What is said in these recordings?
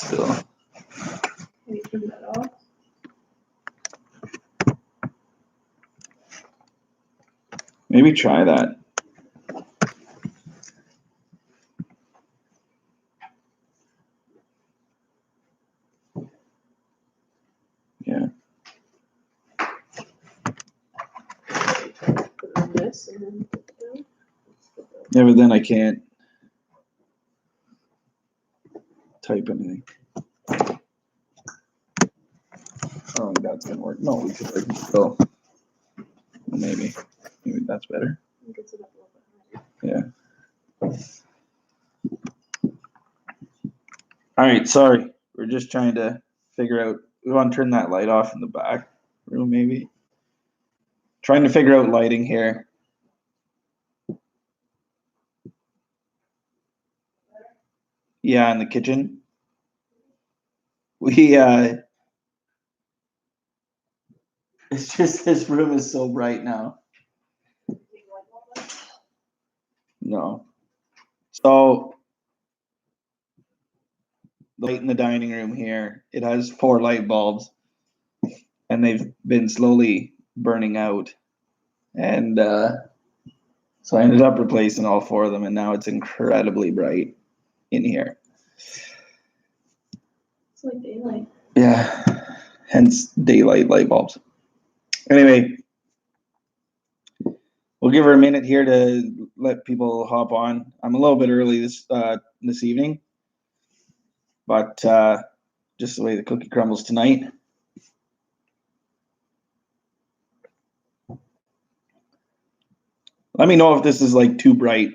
still. Can you turn that off? Maybe try that. Yeah. Put on this and then put it down. Yeah, but then I can't type anything. I don't think that's gonna work. No, we could go. Maybe that's better. Gets it up a little bit higher. Yeah. All right, sorry. We're just trying to figure out. We want to turn that light off in the back room, maybe. Trying to figure out lighting here. Yeah, in the kitchen. It's just this room is so bright now. No. So the light in the dining room here, it has 4 light bulbs and they've been slowly burning out. And so I ended up replacing all 4 of them and now it's incredibly bright in here. It's like daylight. Yeah, hence daylight light bulbs. Anyway, we'll give her a minute here to let people hop on. I'm a little bit early this evening, but just the way the cookie crumbles tonight. Let me know if this is like too bright.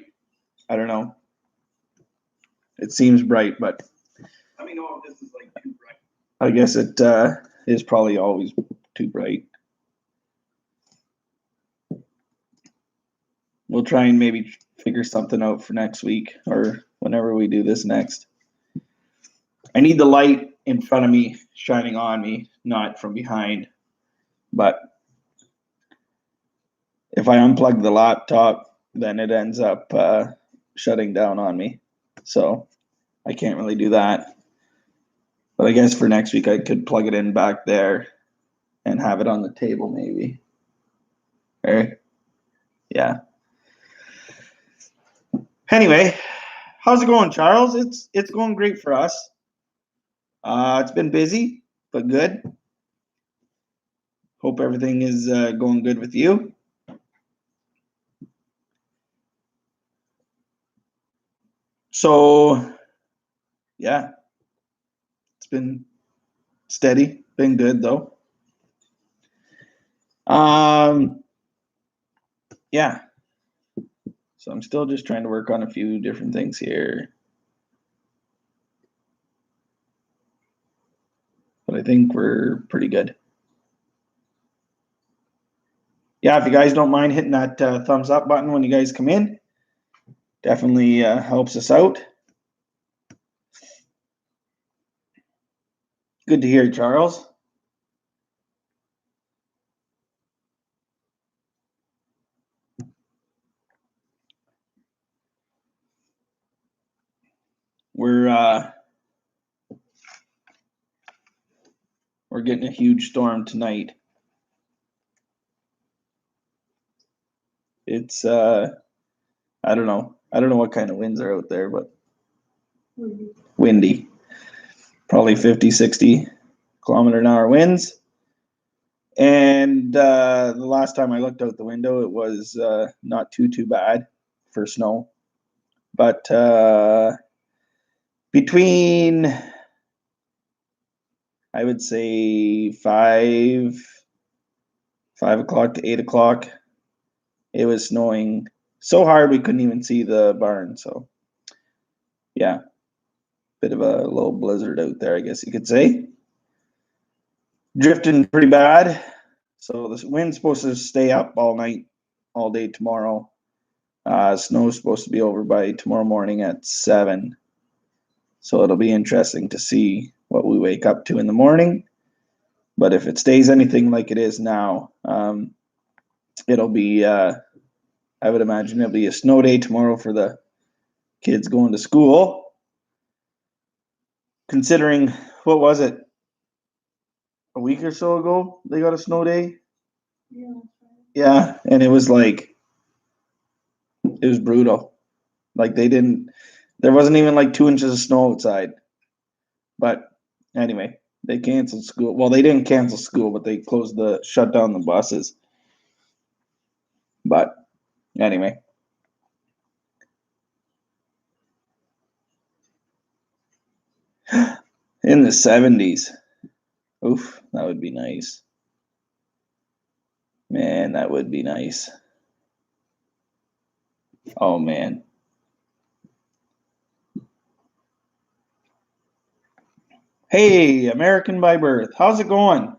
I don't know. It seems bright, but let me know if this is like too bright. I guess it is probably always too bright. We'll try and maybe figure something out for next week or whenever we do this next. I need the light in front of me shining on me, not from behind. But if I unplug the laptop, then it ends up shutting down on me. So I can't really do that. But I guess for next week, I could plug it in back there and have it on the table maybe. Right? Yeah. Anyway, how's it going, Charles? It's going great for us. It's been busy, but good. Hope everything is going good with you. So, yeah, it's been steady, been good though. Yeah. So I'm still just trying to work on a few different things here. But I think we're pretty good. Yeah, if you guys don't mind hitting that thumbs up button when you guys come in, definitely helps us out. Good to hear, Charles. We're getting a huge storm tonight. It's I don't know what kind of winds are out there, but windy. Probably 50, 60 kilometer an hour winds. And the last time I looked out the window, it was not too bad for snow. But between, I would say 5 o'clock to 8 o'clock, it was snowing so hard we couldn't even see the barn. So yeah, bit of a little blizzard out there, I guess you could say. Drifting pretty bad. So the wind's supposed to stay up all night, all day tomorrow. Snow's supposed to be over by tomorrow morning at 7. So it'll be interesting to see what we wake up to in the morning. But if it stays anything like it is now, it'll be, I would imagine it'll be a snow day tomorrow for the kids going to school. considering, what was it? A week or so ago, they got a snow day. Yeah. Yeah, and it was like, it was brutal. Like there wasn't even like 2 inches of snow outside. But anyway, they canceled school. Well, they didn't cancel school, but they shut down the buses. But anyway. In the 70s. Oof, that would be nice. Man, that would be nice. Oh, man. Hey, American by birth. How's it going?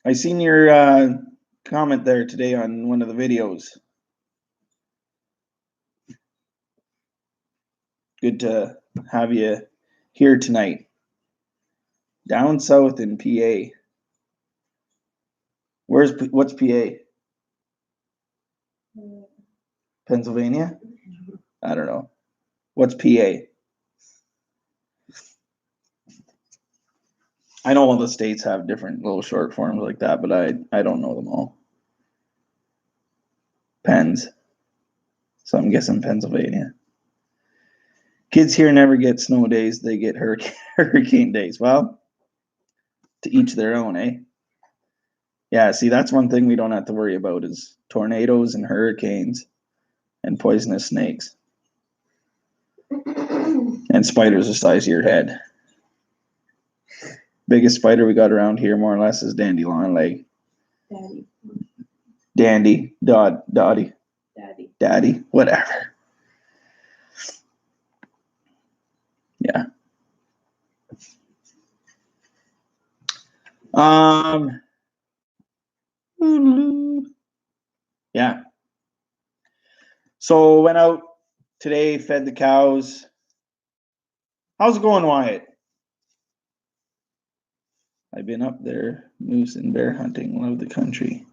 I seen your comment there today on one of the videos. Good to have you here tonight. Down south in PA. What's PA? Pennsylvania? I don't know. What's PA? I know all the states have different little short forms like that, but I don't know them all. Pens. So I'm guessing Pennsylvania. Kids here never get snow days, they get hurricane days. Well, to each their own, eh? Yeah, see, that's one thing we don't have to worry about is tornadoes and hurricanes and poisonous snakes. And spiders the size of your head. Biggest spider we got around here, more or less, is dandelion leg. Dottie, Daddy, whatever. Yeah. Yeah. So went out today, fed the cows. How's it going, Wyatt? I've been up there moose and bear hunting. Love the country.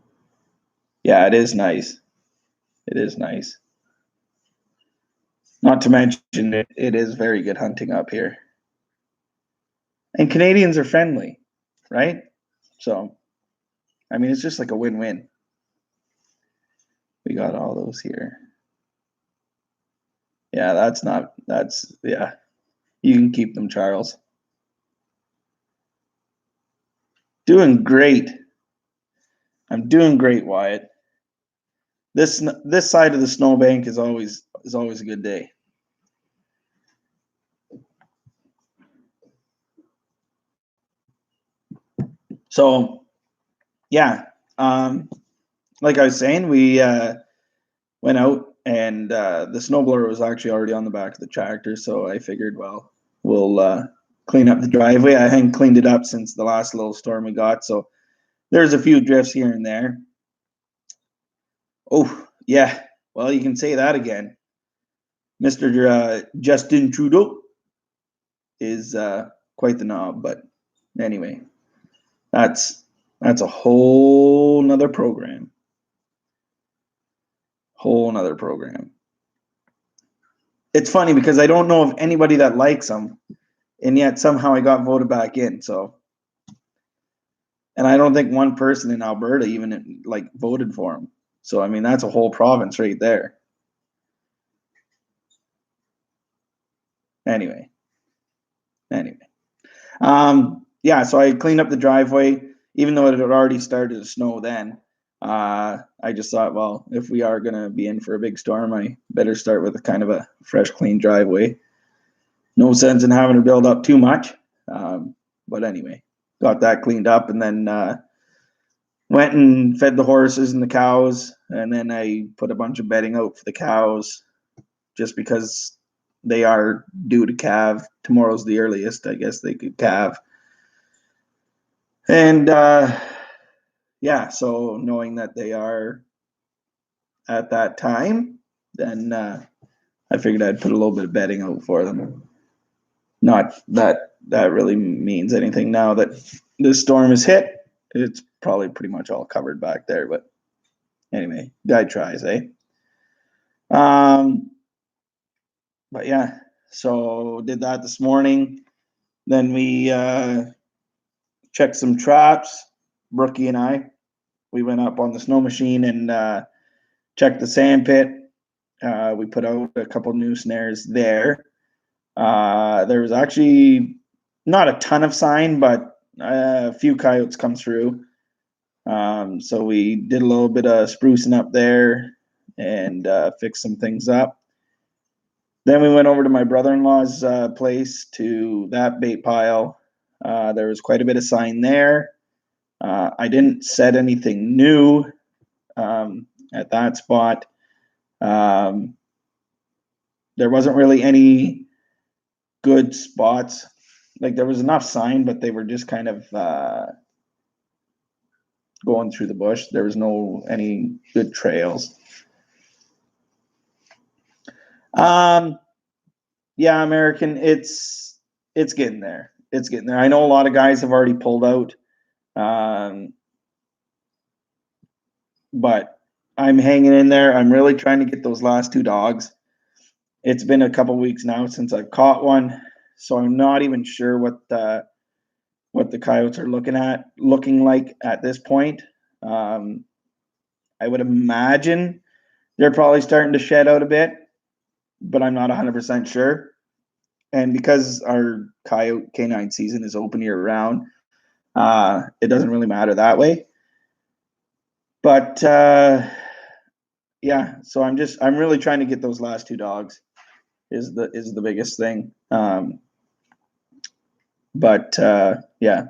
Yeah, it is nice. It is nice. Not to mention it is very good hunting up here. And Canadians are friendly, right? So, I mean, it's just like a win-win. We got all those here. Yeah, yeah. You can keep them, Charles. Doing great. I'm doing great, Wyatt. This side of the snowbank is always a good day. So, yeah, like I was saying, we went out and the snowblower was actually already on the back of the tractor. So I figured, well, we'll clean up the driveway. I hadn't cleaned it up since the last little storm we got. So there's a few drifts here and there. Oh, yeah. Well, you can say that again. Mr. Justin Trudeau is quite the knob, but anyway, that's a whole nother program. It's funny because I don't know of anybody that likes him, and yet somehow I got voted back in. So, and I don't think one person in Alberta even like voted for him. So I mean, that's a whole province right there. Anyway, yeah. So I cleaned up the driveway, even though it had already started to snow then. I just thought, well, if we are gonna be in for a big storm, I better start with a kind of a fresh, clean driveway. No sense in having to build up too much. But anyway, got that cleaned up, and then went and fed the horses and the cows, and then I put a bunch of bedding out for the cows, just because they are due to calve. Tomorrow's the earliest, I guess they could calve. And yeah, so knowing that they are at that time, then I figured I'd put a little bit of bedding out for them. Not that that really means anything now that this storm has hit. It's probably pretty much all covered back there, but anyway, guy tries, eh? but yeah, so did that this morning. Then we checked some traps. Brookie and I, we went up on the snow machine and checked the sand pit. We put out a couple new snares there. There was actually not a ton of sign, but a few coyotes come through. So we did a little bit of sprucing up there and fixed some things up. Then we went over to my brother-in-law's place to that bait pile. There was quite a bit of sign there. I didn't set anything new at that spot. There wasn't really any good spots. Like there was enough sign, but they were just kind of going through the bush. There was no any good trails. Yeah, American, it's getting there. It's getting there. I know a lot of guys have already pulled out. But I'm hanging in there. I'm really trying to get those last two dogs. It's been a couple weeks now since I've caught one, so I'm not even sure what the coyotes are looking like at this point. I would imagine they're probably starting to shed out a bit, but I'm not 100% sure. And because our coyote canine season is open year round, it doesn't really matter that way. But yeah, so I'm really trying to get those last two dogs is the biggest thing. But yeah.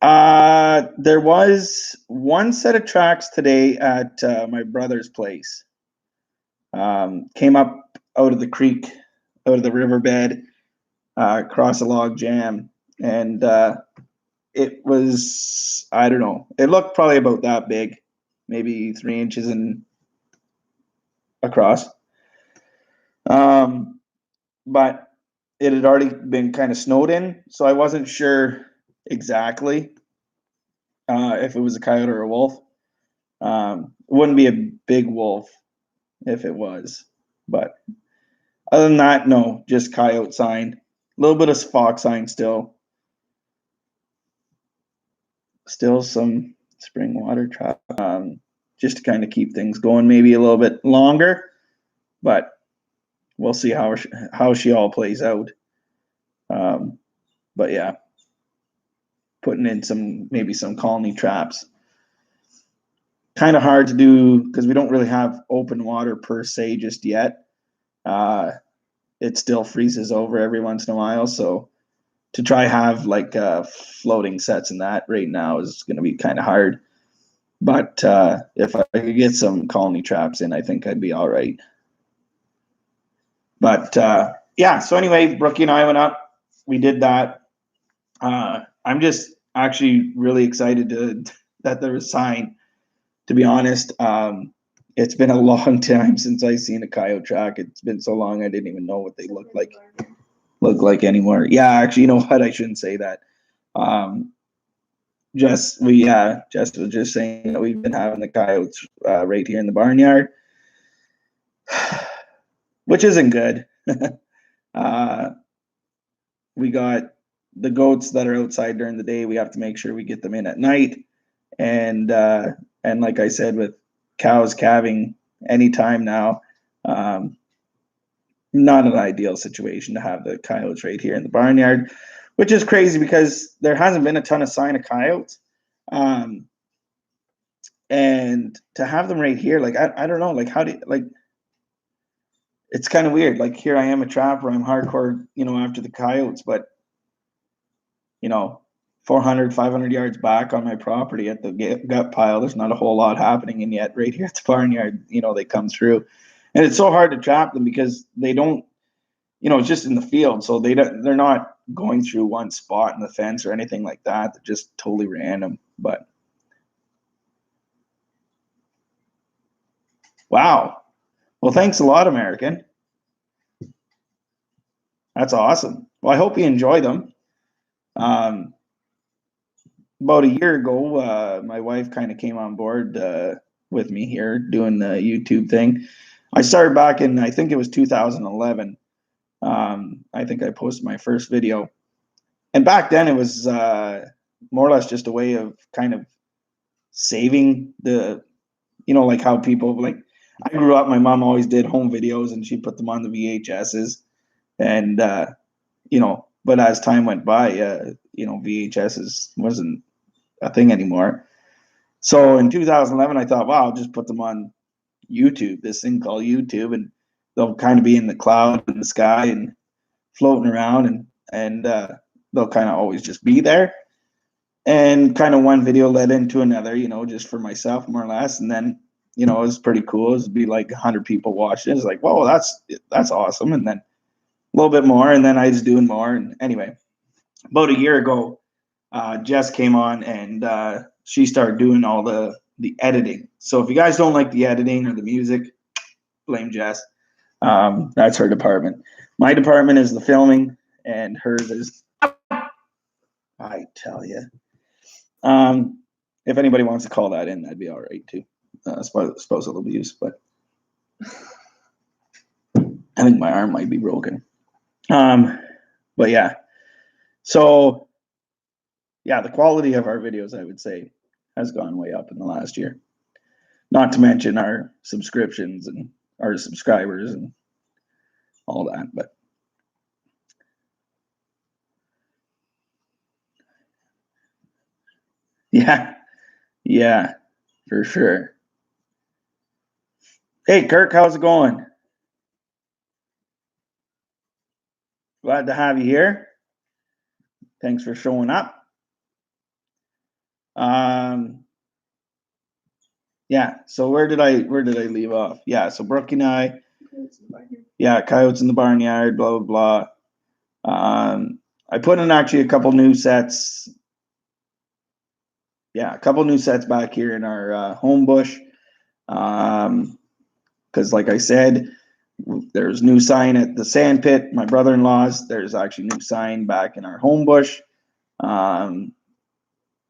There was one set of tracks today at my brother's place. Came up out of the creek, out of the riverbed, across a log jam, and it was, I don't know, it looked probably about that big, maybe 3 inches in across. But it had already been kind of snowed in, so I wasn't sure exactly if it was a coyote or a wolf. It wouldn't be a big wolf if it was, but other than that, no, just coyote sign. A little bit of fox sign still. Still some spring water trap, just to kind of keep things going maybe a little bit longer, but we'll see how she all plays out. But yeah, putting in maybe some colony traps. Kind of hard to do because we don't really have open water per se just yet. It still freezes over every once in a while, so to try have like floating sets in that right now is going to be kind of hard. But if I could get some colony traps in, I think I'd be all right. But yeah, so anyway, Brookie and I went up. We did that. I'm just actually really excited that there was sign. To be honest, it's been a long time since I seen a coyote track. It's been so long I didn't even know what they look like anymore. Yeah, actually, you know what? I shouldn't say that. Jess was just saying that we've been having the coyotes right here in the barnyard, which isn't good. We got the goats that are outside during the day. We have to make sure we get them in at night, and like I said, with cows calving anytime now, not an ideal situation to have the coyotes right here in the barnyard, which is crazy because there hasn't been a ton of sign of coyotes. And to have them right here, like, I don't know, like, how do you, like, it's kind of weird. Like, here I am a trapper, I'm hardcore, after the coyotes, but 400, 500 yards back on my property at the gut pile, there's not a whole lot happening. And yet right here at the barnyard, they come through, and it's so hard to trap them because they don't, it's just in the field. So they're not going through one spot in the fence or anything like that. They're just totally random. But wow. Well, thanks a lot, American. That's awesome. Well, I hope you enjoy them. About a year ago, my wife kind of came on board with me here doing the YouTube thing. I started back in, I think it was 2011. I think I posted my first video. And back then it was more or less just a way of kind of saving the, like how people, like, I grew up, my mom always did home videos and she put them on the VHSs. And, but as time went by, VHSs wasn't a thing anymore. So in 2011, I thought, wow, I'll just put them on YouTube, this thing called YouTube, and they'll kind of be in the cloud in the sky and floating around, and they'll kind of always just be there. And kind of one video led into another, just for myself more or less. And then, it was pretty cool. It'd be like 100 people watching. It's like, whoa, that's awesome. And then a little bit more, and then I was doing more. And anyway, about a year ago, Jess came on and she started doing all the editing. So if you guys don't like the editing or the music, blame Jess. That's her department. My department is the filming, and hers is, I tell you. If anybody wants to call that in, that'd be all right too. Spousal abuse, but I think my arm might be broken. But yeah. So yeah, the quality of our videos, I would say, has gone way up in the last year. Not to mention our subscriptions and our subscribers and all that, but yeah, for sure. Hey, Kirk, how's it going? Glad to have you here. Thanks for showing up. Yeah, so where did I leave off? Yeah, so Brookie and I, coyotes in the barnyard, blah blah blah. I put in actually a couple new sets. Yeah, a couple new sets back here in our home bush. Because like I said, there's new sign at the sand pit, my brother-in-law's. There's actually new sign back in our home bush. And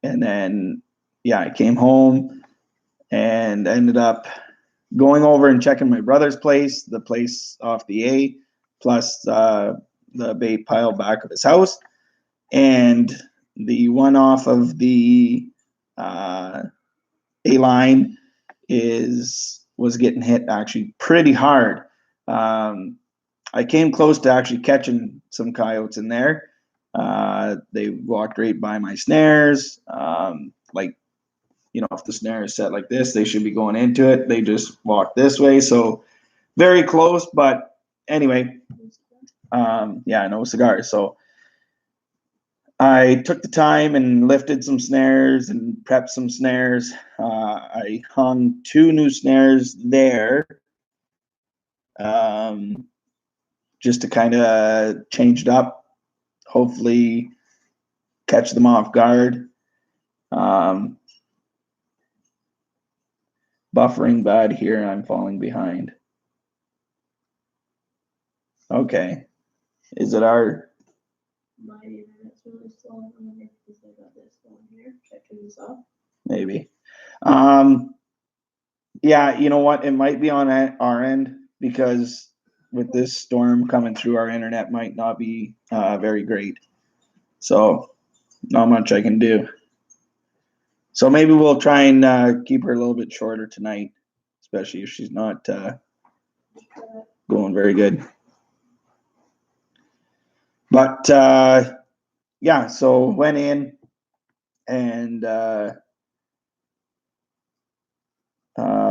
then, yeah, I came home and ended up going over and checking my brother's place, the place off the A, plus the bait pile back of his house. And the one off of the A line was getting hit actually pretty hard. I came close to actually catching some coyotes in there. They walked right by my snares. If the snare is set like this, they should be going into it. They just walked this way. So very close, but anyway, no cigars. So I took the time and lifted some snares and prepped some snares. I hung 2 new snares there, just to kind of change it up, hopefully catch them off guard. Buffering bad here, and I'm falling behind. Okay. Is it our... My internet's really slow. I wonder if it's because I got this going here. Should I turn this off? Maybe. Yeah, you know what? It might be on our end, because with this storm coming through, our internet might not be very great. So not much I can do. So maybe we'll try and keep her a little bit shorter tonight, especially if she's not going very good. But yeah, so went in and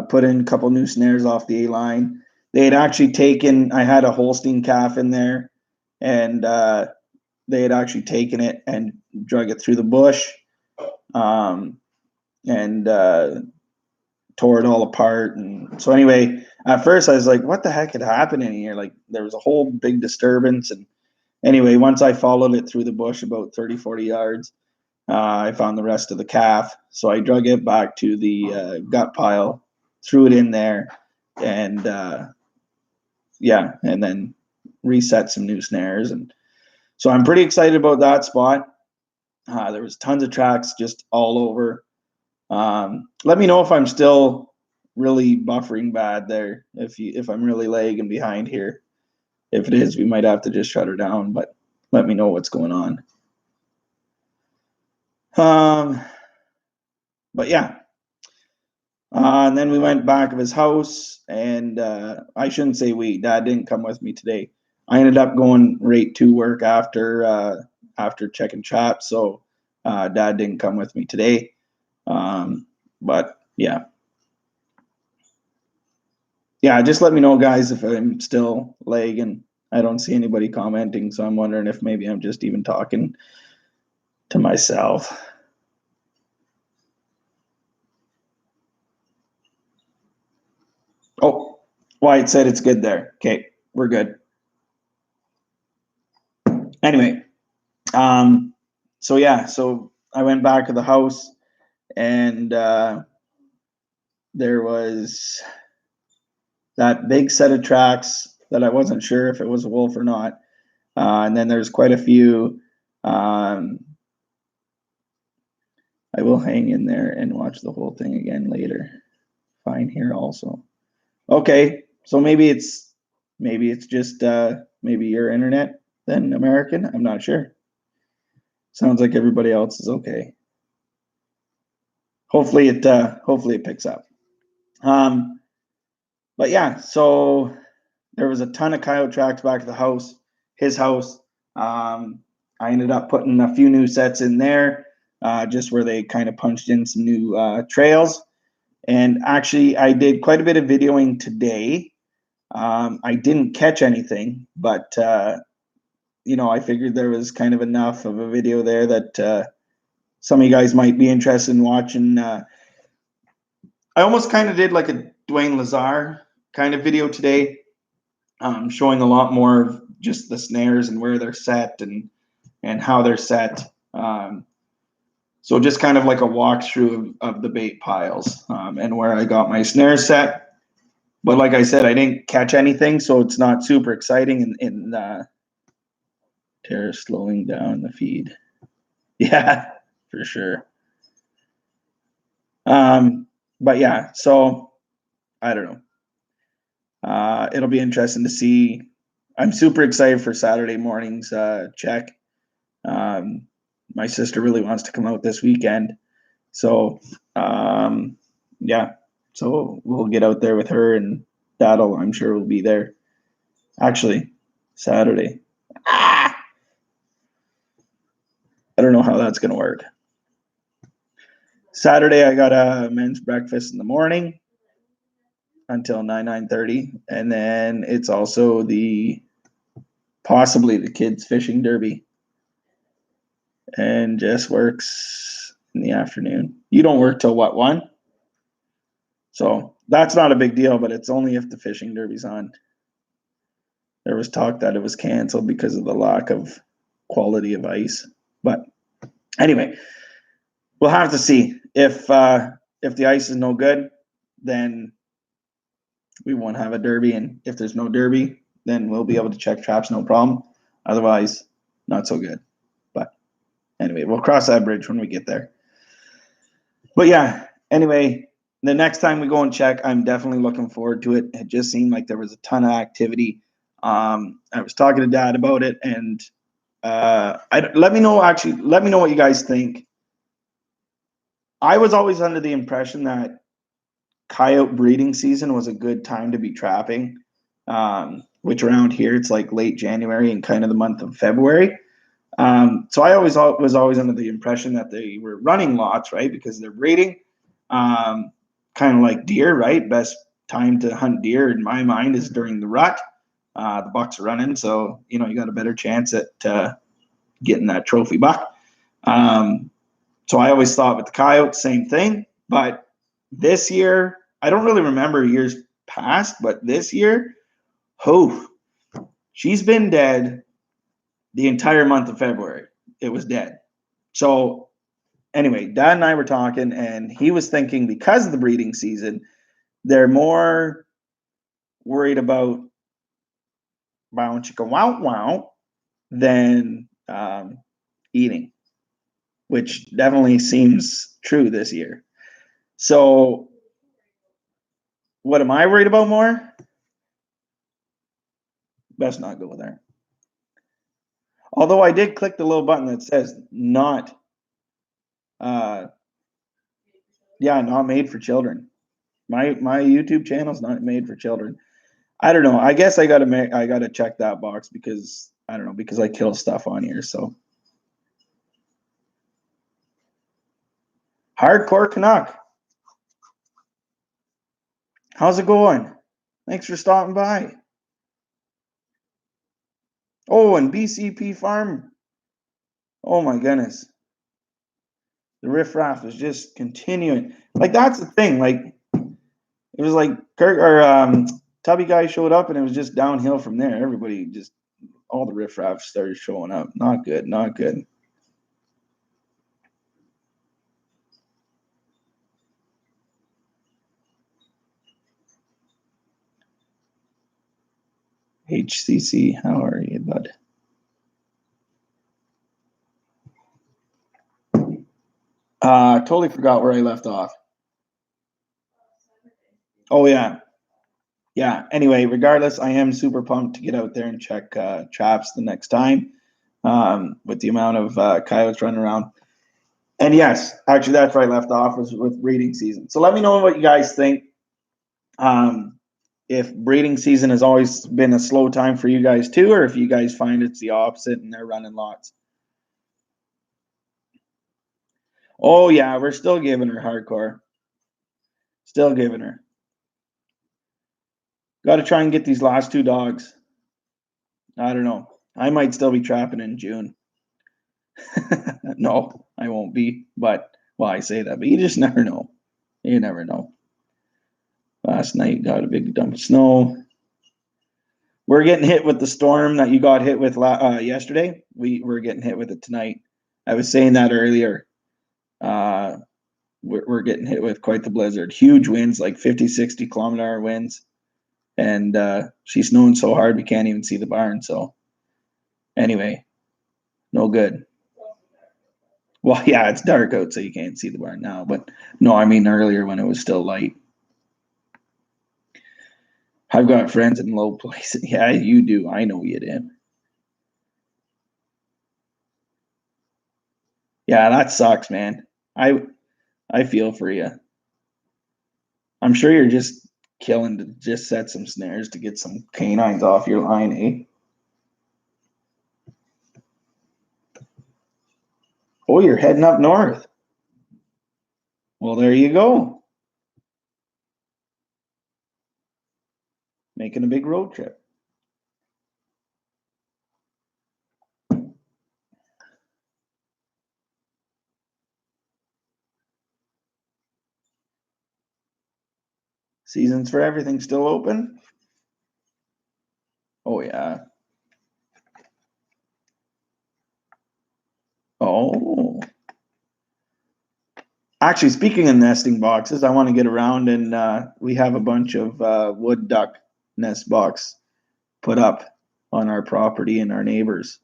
put in a couple new snares off the A line. They had actually taken, I had a Holstein calf in there, and they had actually taken it and drug it through the bush, and tore it all apart. And so anyway, at first I was like, what the heck had happened in here? Like, there was a whole big disturbance. And anyway, once I followed it through the bush about 30-40 yards, I found the rest of the calf. So I drug it back to the gut pile, threw it in there, and and then reset some new snares. And so I'm pretty excited about that spot. There was tons of tracks just all over. Let me know if I'm still really buffering bad there. If I'm really lagging behind here. If it is, we might have to just shut her down, but let me know what's going on. But yeah. And then we went back of his house, and I shouldn't say we. Dad didn't come with me today. I ended up going right to work after checking chaps, so Dad didn't come with me today. But yeah. Yeah, just let me know, guys, if I'm still lagging. I don't see anybody commenting, so I'm wondering if maybe I'm just even talking to myself. Oh, Wyatt said it's good there. Okay, we're good. Anyway, so yeah, so I went back to the house, and there was that big set of tracks that I wasn't sure if it was a wolf or not. And then there's quite a few. I will hang in there and watch the whole thing again later. Fine here also. Okay, so maybe it's just maybe your internet then, American. I'm not sure. Sounds like everybody else is okay. Hopefully it picks up. But yeah, so there was a ton of coyote tracks back at the house, his house. I ended up putting a few new sets in there, just where they kind of punched in some new trails. And actually, I did quite a bit of videoing today. I didn't catch anything, but I figured there was kind of enough of a video there that some of you guys might be interested in watching. I almost kind of did like a Dwayne Lazar kind of video today, showing a lot more of just the snares and where they're set and how they're set. So just kind of like a walkthrough of the bait piles and where I got my snares set. But like I said, I didn't catch anything, so it's not super exciting. In Tara slowing down the feed, yeah, for sure. But yeah, so I don't know. It'll be interesting to see. I'm super excited for Saturday morning's check. My sister really wants to come out this weekend, so yeah. So we'll get out there with her, and Daddle, I'm sure, will be there. Actually, Saturday. I don't know how that's going to work. Saturday, I got a men's breakfast in the morning until 9:30, and then it's also possibly the kids' fishing derby, and Jess works in the afternoon. You don't work till what, 1? So that's not a big deal, but it's only if the fishing derby's on. There was talk that it was canceled because of the lack of quality of ice. But anyway, we'll have to see. If the ice is no good, then we won't have a derby. And if there's no derby, then we'll be able to check traps, no problem. Otherwise, not so good. But anyway, we'll cross that bridge when we get there. But yeah, anyway, the next time we go and check, I'm definitely looking forward to it. It just seemed like there was a ton of activity. I was talking to Dad about it, and let me know what you guys think. I was always under the impression that coyote breeding season was a good time to be trapping, which around here it's like late January and kind of the month of February. So I was always under the impression that they were running lots, right? Because they're breeding, kind of like deer, right? Best time to hunt deer in my mind is during the rut. The bucks are running, so you got a better chance at getting that trophy buck. So I always thought with the coyote, same thing. But this year, I don't really remember years past, but this year, she's been dead the entire month of February. It was dead. So anyway, Dad and I were talking, and he was thinking because of the breeding season, they're more worried about wow chicka wow wow than eating, which definitely seems true this year. So what am I worried about more? Best not go there. Although I did click the little button that says not, not made for children. My YouTube channel's not made for children. I don't know. I guess I gotta check that box because I don't know, because I kill stuff on here. So Hardcore Canuck, how's it going? Thanks for stopping by. Oh, and BCP Farm. Oh my goodness. The riffraff is just continuing. Like, that's the thing. Like, it was like Kirk or Tubby guy showed up and it was just downhill from there. Everybody just, all the riffraff started showing up. Not good, not good. HCC, how are you, bud? Totally forgot where I left off. Oh, yeah. Yeah. Anyway, regardless, I am super pumped to get out there and check traps the next time with the amount of coyotes running around. And yes, actually, that's where I left off, was with breeding season. So let me know what you guys think. If breeding season has always been a slow time for you guys too, or if you guys find it's the opposite and they're running lots. Oh yeah, we're still giving her hardcore. Still giving her. Got to try and get these last two dogs. I don't know. I might still be trapping in June. No, I won't be. But, well, I say that, but you just never know. You never know. Last night got a big dump of snow. We're getting hit with the storm that you got hit with yesterday. We're getting hit with it tonight. I was saying that earlier. We're getting hit with quite the blizzard. Huge winds, like 50, 60 kilometer hour winds. And she's snowing so hard we can't even see the barn. So anyway, no good. Well, yeah, it's dark out, so you can't see the barn now. But no, I mean earlier when it was still light. I've got friends in low places. Yeah, you do. I know you did. Yeah, that sucks, man. I feel for you. I'm sure you're just killing to just set some snares to get some canines off your line, eh? Oh, you're heading up north. Well, there you go. Making a big road trip. Seasons for everything still open? Oh, yeah. Oh. Actually, speaking of nesting boxes, I want to get around and we have a bunch of wood duck nest box put up on our property and our neighbors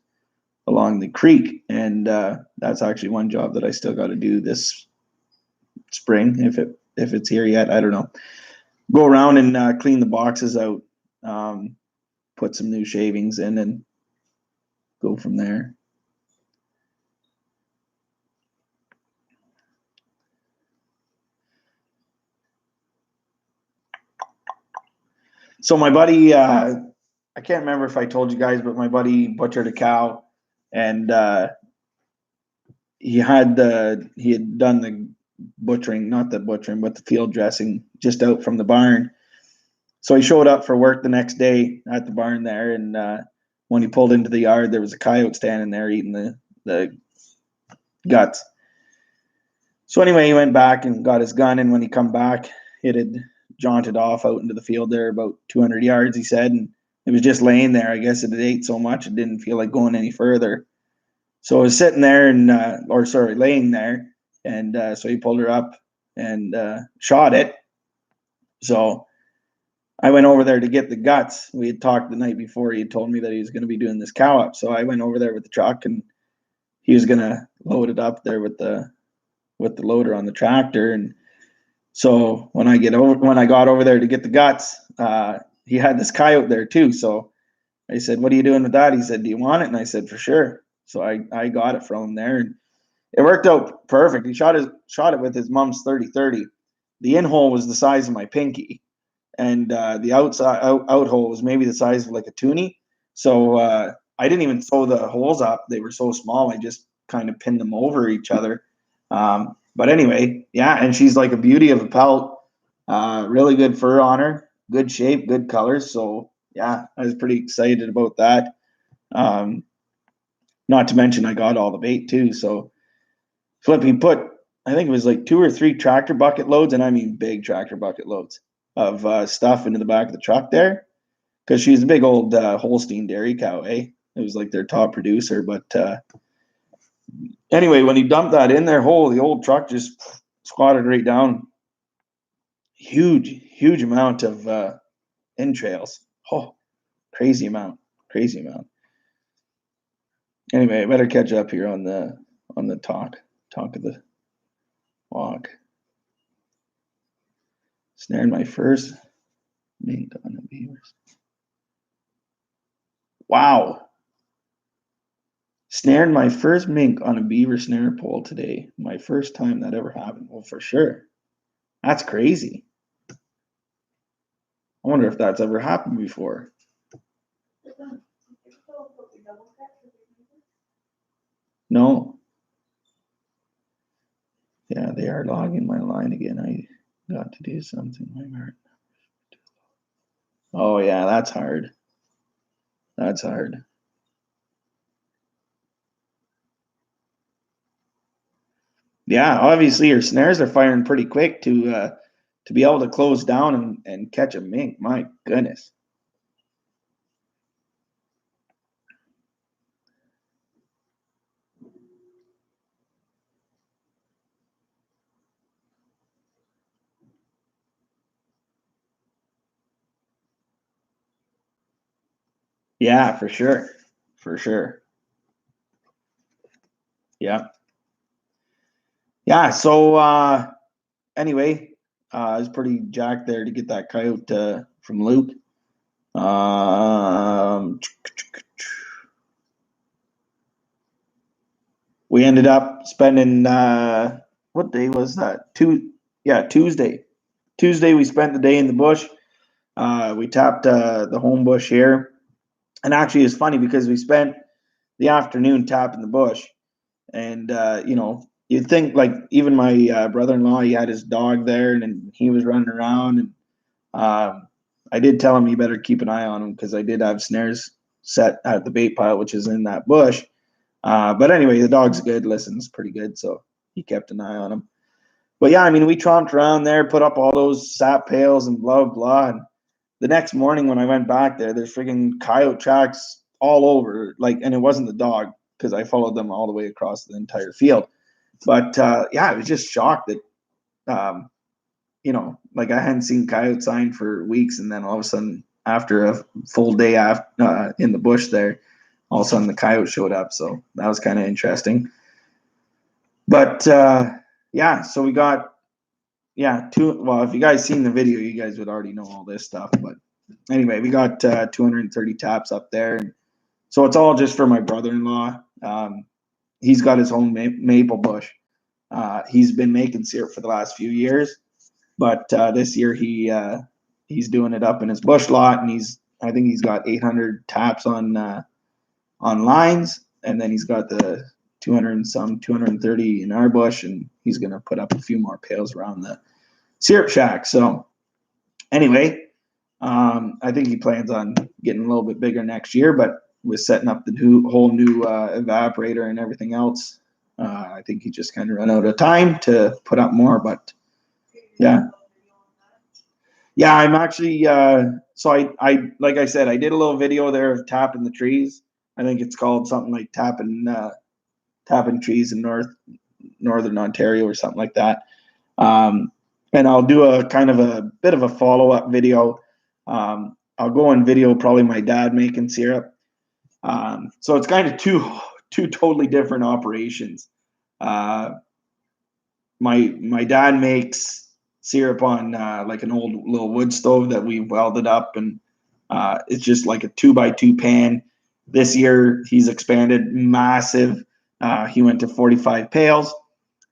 along the creek. And that's actually one job that I still got to do this spring, if it's here yet. I don't know. Go around and clean the boxes out, put some new shavings in, and go from there. So my buddy, I can't remember if I told you guys, but my buddy butchered a cow, and he had done the butchering, not the butchering, but the field dressing just out from the barn. So he showed up for work the next day at the barn there, and when he pulled into the yard, there was a coyote standing there eating the guts. So anyway, he went back and got his gun, and when he come back, it had jaunted off out into the field there about 200 yards, he said, and it was just laying there. I guess it had ate so much it didn't feel like going any further. So I was sitting there and, laying there, and so he pulled her up and shot it. So I went over there to get the guts. We had talked the night before. He had told me that he was going to be doing this cow up. So I went over there with the truck, and he was going to load it up there with the loader on the tractor. And So when I got over there to get the guts, he had this coyote there too. So I said, "What are you doing with that?" He said, "Do you want it?" And I said, "For sure." So I got it from him there, and it worked out perfect. He shot it with his mom's 30-30. The in hole was the size of my pinky, and the out hole was maybe the size of like a toonie. So I didn't even sew the holes up; they were so small. I just kind of pinned them over each other. But anyway, yeah, and she's like a beauty of a pelt. Really good fur on her, good shape, good colors. So yeah, I was pretty excited about that. Um, Not to mention I got all the bait too. So Flippy put, I think it was like 2 or 3 tractor bucket loads, and I mean big tractor bucket loads of stuff into the back of the truck there, because she's a big old Holstein dairy cow, eh? It was like their top producer. But anyway, when he dumped that in there, the old truck just squatted right down. Huge amount of entrails. Oh, crazy amount. Anyway, I better catch up here on the talk of the walk. Snared my first mink on the beavers. Wow. Snared my first mink on a beaver snare pole today. My first time that ever happened. Well, for sure. That's crazy. I wonder if that's ever happened before. No. Yeah, they are logging my line again. I got to do something. Oh, yeah, that's hard. That's hard. Yeah, obviously your snares are firing pretty quick to be able to close down and catch a mink. My goodness. Yeah, for sure. For sure. Yeah. Yeah, so anyway, I was pretty jacked there to get that coyote from Luke. We ended up spending what day was that? Tuesday. Tuesday we spent the day in the bush. We tapped the home bush here, and actually it's funny because we spent the afternoon tapping the bush, and you'd think like even my brother-in-law, he had his dog there, and he was running around, and I did tell him he better keep an eye on him because I did have snares set at the bait pile, which is in that bush. But anyway, the dog's good, listens pretty good, so he kept an eye on him. But yeah, I mean, we tromped around there, put up all those sap pails and blah blah. And the next morning when I went back there, there's freaking coyote tracks all over, like, and it wasn't the dog because I followed them all the way across the entire field. But yeah, I was just shocked that like I hadn't seen coyote sign for weeks, and then all of a sudden, after a full day in the bush there, all of a sudden the coyote showed up. So that was kind of interesting. But yeah, so we got two. Well, if you guys seen the video, you guys would already know all this stuff. But anyway, we got 230 taps up there, and so it's all just for my brother-in-law. He's got his own maple bush. He's been making syrup for the last few years, but this year he's doing it up in his bush lot, and I think he's got 800 taps on lines, and then he's got the 230 in our bush, and he's gonna put up a few more pails around the syrup shack. So anyway, I think he plans on getting a little bit bigger next year, but with setting up the whole new evaporator and everything else, I think he just kind of ran out of time to put up more. But yeah. Yeah, I'm actually so I like I said, I did a little video there of tapping the trees. I think it's called something like tapping trees in northern Ontario or something like that. And I'll do a kind of a bit of a follow-up video. I'll go on video probably my dad making syrup. So it's kind of two totally different operations. My dad makes syrup on like an old little wood stove that we welded up, and it's just like a 2x2 pan. This year he's expanded massive. He went to 45 pails,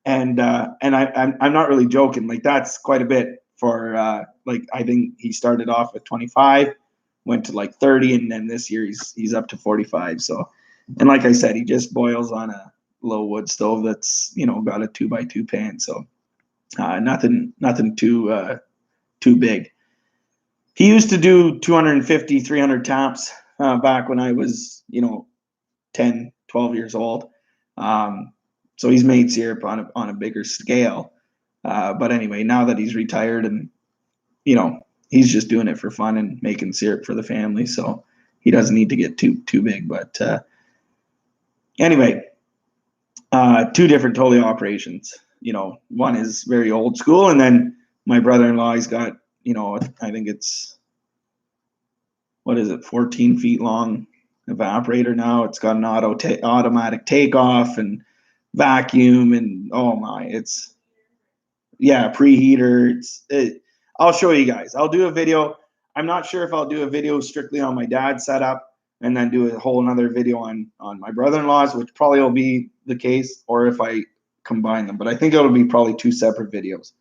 and I'm not really joking. Like that's quite a bit for like I think he started off at 25, went to like 30, and then this year he's up to 45. So, and like I said, he just boils on a low wood stove that's got a 2x2 pan. So nothing too big. He used to do 250, 300 taps back when I was 10, 12 years old. So he's made syrup on a bigger scale. But anyway, now that he's retired and he's just doing it for fun and making syrup for the family, so he doesn't need to get too big. But anyway, two different totally operations. One is very old school, and then my brother-in-law, he's got I think it's 14 feet long evaporator now. It's got an automatic takeoff and vacuum, and oh my, it's preheater. I'll show you guys. I'll do a video. I'm not sure if I'll do a video strictly on my dad's setup and then do a whole another video on my brother-in-law's, which probably will be the case, or if I combine them. But I think it'll be probably two separate videos.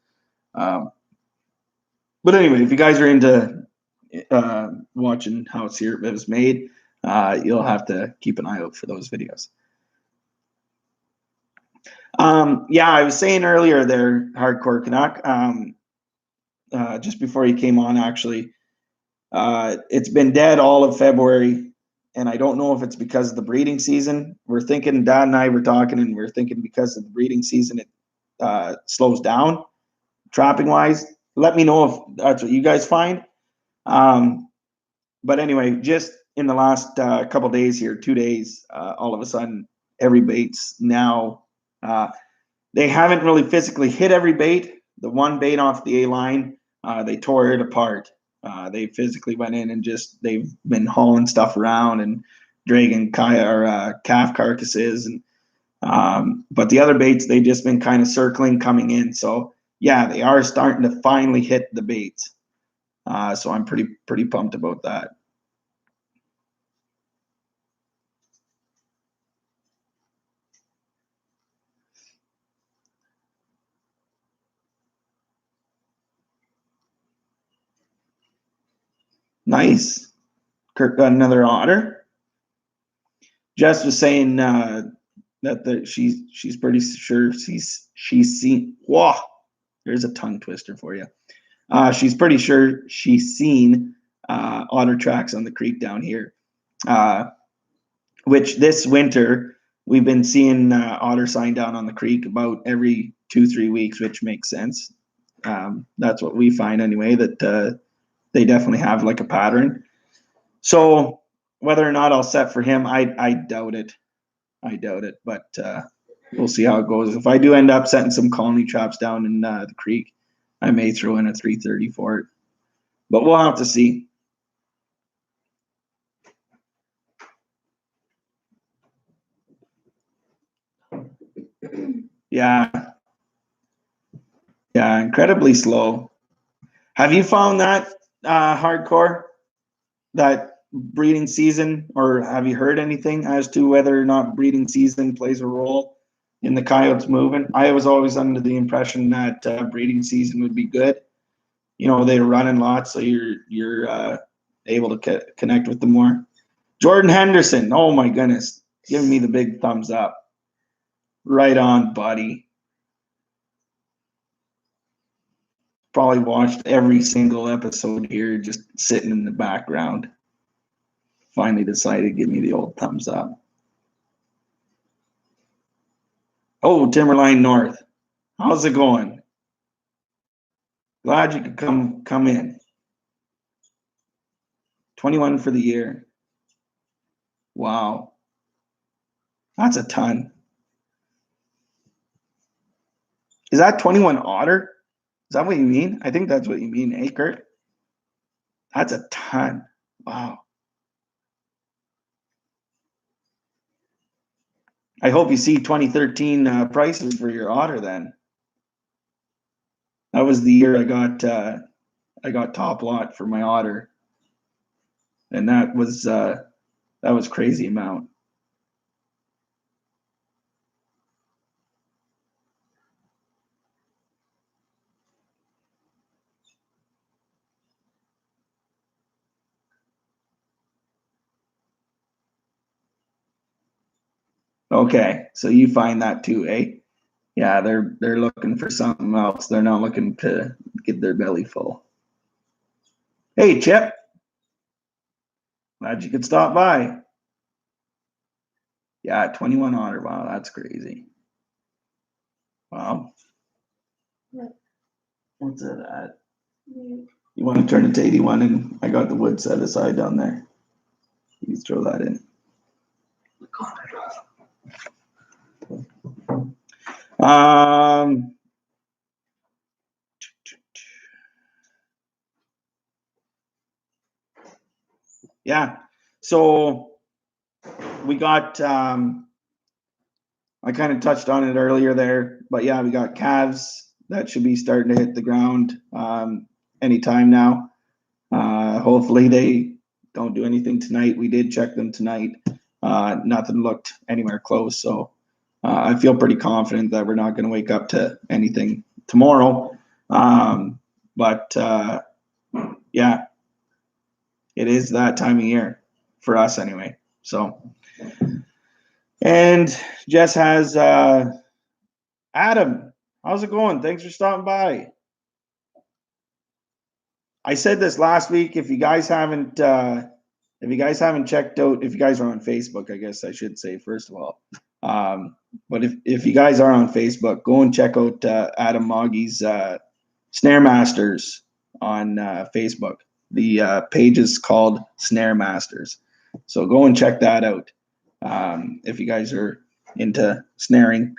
But anyway, if you guys are into watching how syrup is made, you'll have to keep an eye out for those videos. I was saying earlier there, Hardcore Canuck, just before you came on, actually, it's been dead all of February, and I don't know if it's because of the breeding season. We're thinking, Dad and I were talking, and we're thinking because of the breeding season, it slows down trapping-wise. Let me know if that's what you guys find. But anyway, just in the last couple days here, 2 days, all of a sudden, every bait's now, they haven't really physically hit every bait. The one bait off the A line, they tore it apart. They physically went in and they've been hauling stuff around and dragging calf carcasses. And but the other baits, they've just been kind of circling, coming in. So yeah, they are starting to finally hit the baits. So I'm pretty pumped about that. Nice. Kirk got another otter. Jess was saying that she's pretty sure she's seen. Whoa, there's a tongue twister for you. She's pretty sure she's seen otter tracks on the creek down here, which this winter we've been seeing otter sign down on the creek about every 2-3 weeks, which makes sense. That's what we find anyway, that they definitely have like a pattern. So whether or not I'll set for him, I doubt it. But we'll see how it goes. If I do end up setting some colony traps down in the creek, I may throw in a 330 for it. But we'll have to see. Yeah, incredibly slow. Have you found that Hardcore, that breeding season, or have you heard anything as to whether or not breeding season plays a role in the coyotes moving? I was always under the impression that breeding season would be good. They're running lots, so you're able to connect with them more. Jordan Henderson, oh my goodness, giving me the big thumbs up. Right on, buddy. Probably watched every single episode here, just sitting in the background. Finally decided to give me the old thumbs up. Oh, Timberline North. How's it going? Glad you could come in. 21 for the year. Wow. That's a ton. Is that 21 otter? Is that what you mean? I think that's what you mean, eh, Kurt? That's a ton. Wow. I hope you see 2013 prices for your otter then. That was the year I got top lot for my otter, and that was crazy amount. Okay, so you find that too, eh? Yeah, they're looking for something else. They're not looking to get their belly full. Hey, Chip, glad you could stop by. Yeah, 21 otter. Wow, that's crazy. Wow. What? What's that at? Mm, You want to turn it to 81, and I got the wood set aside down there. You can throw that in. Yeah. So we got I kind of touched on it earlier there, but yeah, we got calves that should be starting to hit the ground anytime now. Hopefully they don't do anything tonight. We did check them tonight. Nothing looked anywhere close, so I feel pretty confident that we're not going to wake up to anything tomorrow. But yeah, it is that time of year for us anyway. So, and Jess has Adam. How's it going? Thanks for stopping by. I said this last week. If you guys haven't checked out, if you guys are on Facebook, I guess I should say first of all. But if you guys are on Facebook, go and check out Adam Moggy's Snare Masters on Facebook. The page is called Snare Masters, so go and check that out if you guys are into snaring.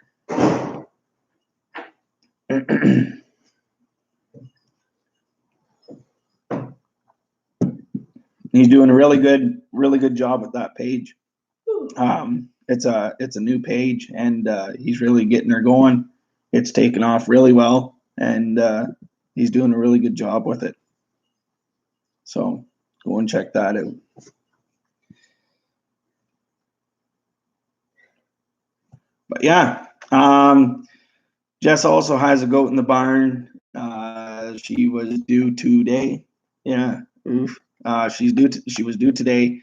He's doing a really good job with that page. It's a new page, and he's really getting her going. It's taken off really well, and he's doing a really good job with it. So go and check that out. But yeah, Jess also has a goat in the barn. She was due today. Yeah, oof. She was due today.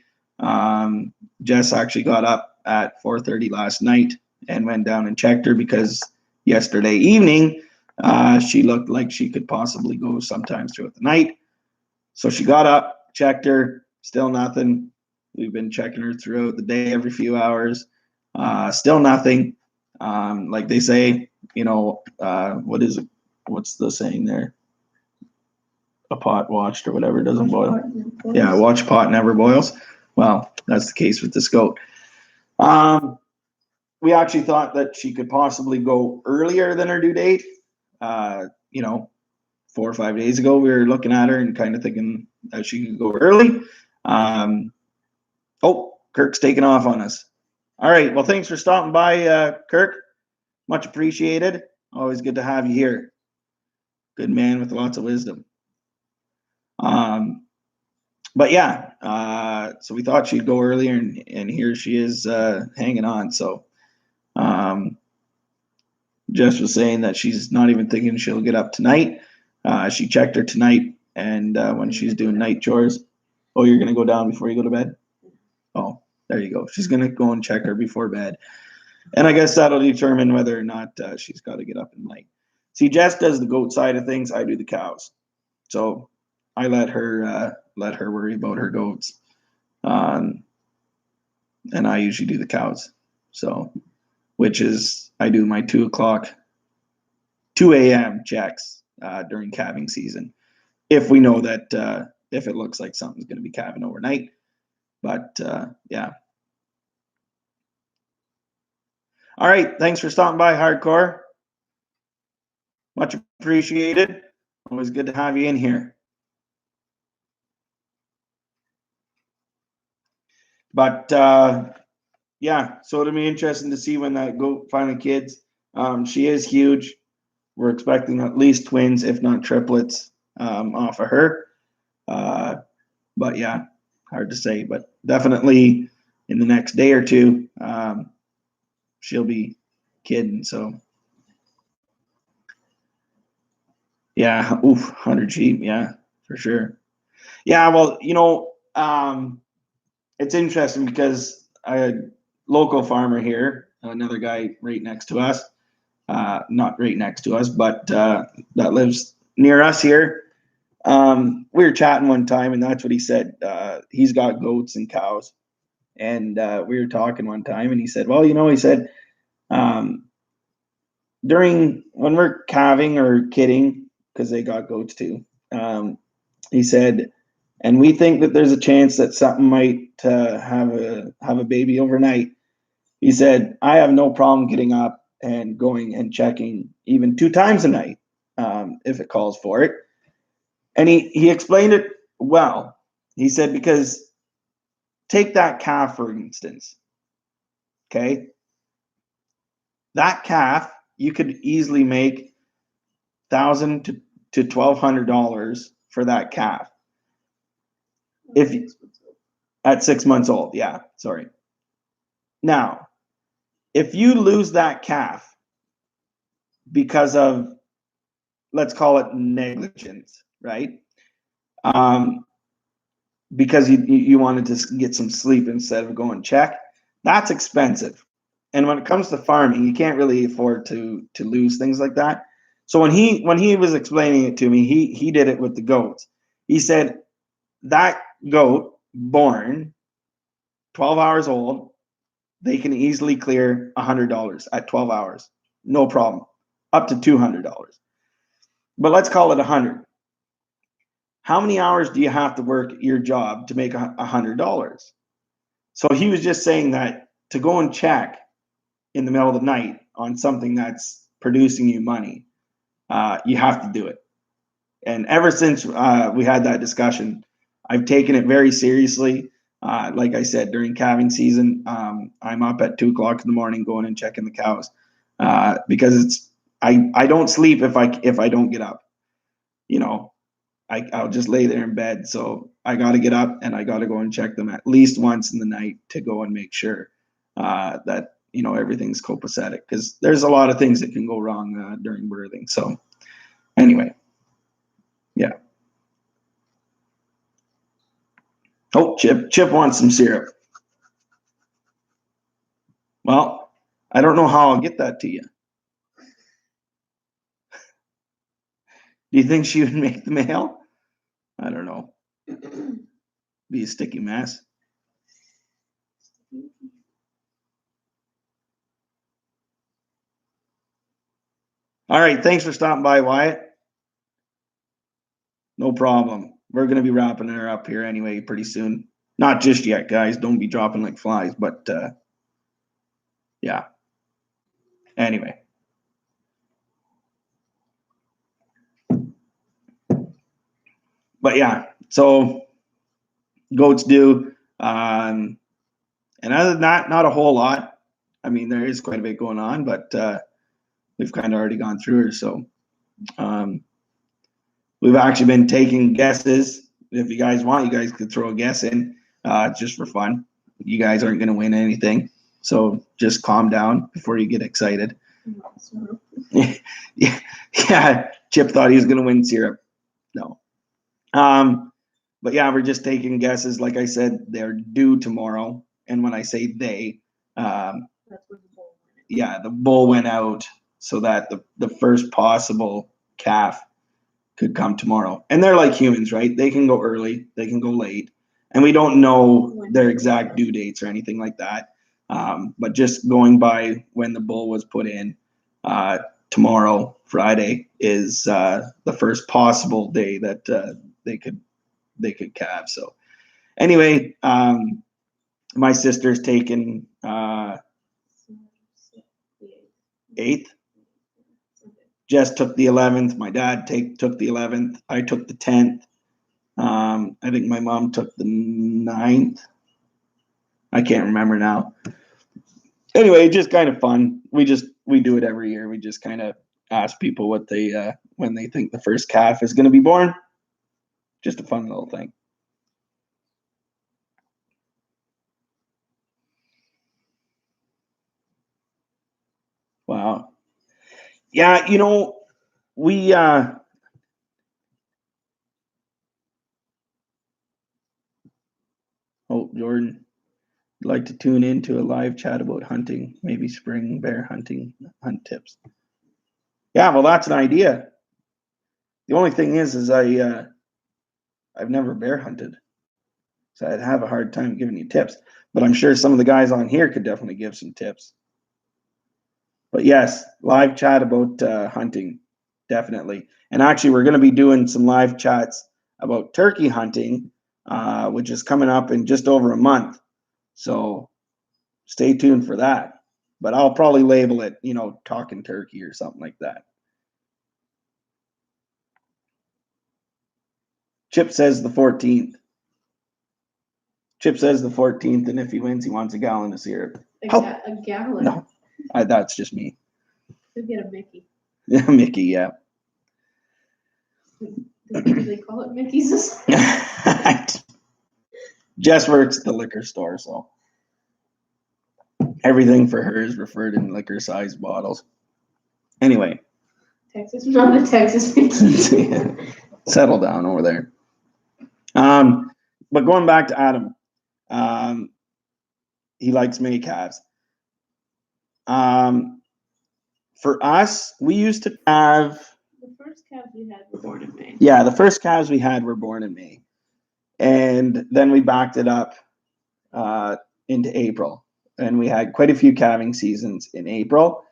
Jess actually got up at 4:30 last night and went down and checked her because yesterday evening she looked like she could possibly go sometimes throughout the night. So she got up, checked her, still nothing. We've been checking her throughout the day every few hours. Still nothing. Like they say, what is it? What's the saying there? A pot watched or whatever doesn't boil. Yeah, watch pot never boils. Well, that's the case with this goat. We actually thought that she could possibly go earlier than her due date. 4 or 5 days ago, we were looking at her and kind of thinking that she could go early. Kirk's taking off on us. All right. Well, thanks for stopping by, Kirk. Much appreciated. Always good to have you here. Good man with lots of wisdom. But yeah, so we thought she'd go earlier, and here she is hanging on. So Jess was saying that she's not even thinking she'll get up tonight. She checked her tonight, and when she's doing night chores. Oh, you're going to go down before you go to bed? Oh, there you go. She's going to go and check her before bed. And I guess that'll determine whether or not she's got to get up in the night. See, Jess does the goat side of things. I do the cows. So I let her worry about her goats. And I usually do the cows. So, which is, I do my 2 a.m. checks during calving season. If we know that, if it looks like something's going to be calving overnight. But yeah. All right. Thanks for stopping by, Hardcore. Much appreciated. Always good to have you in here. But yeah, so it'll be interesting to see when that goat finally kids. She is huge. we're expecting at least twins, if not triplets, off of her. But yeah, hard to say, but definitely in the next day or two, she'll be kidding. So yeah, 100 sheep, yeah, for sure. Yeah, well, it's interesting because a local farmer here, another guy right next to us, not right next to us, but that lives near us here. We were chatting one time, and that's what he said. He's got goats and cows, and we were talking one time, and he said, "Well, he said during when we're calving or kidding, because they got goats too." He said, and we think that there's a chance that something might have a baby overnight. He said, I have no problem getting up and going and checking even 2 times a night if it calls for it. And he explained it well. He said, because take that calf, for instance. Okay. That calf, you could easily make $1,000 to $1,200 for that calf. If at 6 months old, yeah, sorry. Now, if you lose that calf because of, let's call it negligence, right? Because you wanted to get some sleep instead of going check, that's expensive. And when it comes to farming, you can't really afford to lose things like that. So when he was explaining it to me, he did it with the goats. He said that goat born 12 hours old, they can easily clear $100 at 12 hours. No problem. Up to $200. But let's call it 100. How many hours do you have to work your job to make $100? So he was just saying that to go and check in the middle of the night on something that's producing you money, you have to do it. And ever since we had that discussion, I've taken it very seriously. Like I said, during calving season, I'm up at 2 o'clock in the morning going and checking the cows because I don't sleep if I don't get up. I'll just lay there in bed. So I got to get up and I got to go and check them at least once in the night to go and make sure that everything's copacetic, because there's a lot of things that can go wrong during birthing. So anyway, yeah. Oh, Chip wants some syrup. Well, I don't know how I'll get that to you. Do you think she would make the mail? I don't know. Be a sticky mess. All right. Thanks for stopping by, Wyatt. No problem. We're going to be wrapping her up here anyway pretty soon. Not just yet, guys. Don't be dropping like flies, but yeah. Anyway. But yeah, so goats do. And other than that, not a whole lot. I mean, there is quite a bit going on, but we've kind of already gone through her. So we've actually been taking guesses. If you guys want, you guys could throw a guess in just for fun. You guys aren't going to win anything. So just calm down before you get excited. Yeah, Chip thought he was going to win syrup. No. But yeah, we're just taking guesses. Like I said, they're due tomorrow. And when I say they, yeah, the bull went out so that the first possible calf could come tomorrow. And they're like humans, right? They can go early, they can go late. And we don't know their exact due dates or anything like that. But just going by when the bull was put in, tomorrow, Friday, is the first possible day that they could calve. So anyway, my sister's taken 8th. Jess took the 11th. My dad took the 11th. I took the 10th. I think my mom took the 9th. I can't remember now. Anyway, just kind of fun. We do it every year. We just kind of ask people what they when they think the first calf is going to be born. Just a fun little thing. Wow. Yeah, we oh, Jordan, you'd like to tune into a live chat about hunting, maybe spring bear hunting hunt tips. Yeah, well, that's an idea. The only thing is I've never bear hunted, so I'd have a hard time giving you tips. But I'm sure some of the guys on here could definitely give some tips. But yes, live chat about hunting, definitely. And actually, we're going to be doing some live chats about turkey hunting, which is coming up in just over a month. So stay tuned for that. But I'll probably label it, talking turkey or something like that. Chip says the 14th. Chip says the 14th, and if he wins, he wants a gallon of syrup. A gallon. No, that's just me. You'll get a Mickey. Yeah, Mickey, yeah. Do they call it Mickey's? Jess works at the liquor store, so everything for her is referred in liquor-sized bottles. Anyway. Texas, not a Texas Mickey. Settle down over there. But going back to Adam, he likes mini calves. For us, we used to have. The first calves we had were born in May. Yeah, the first calves we had were born in May. And then we backed it up into April. And we had quite a few calving seasons in April.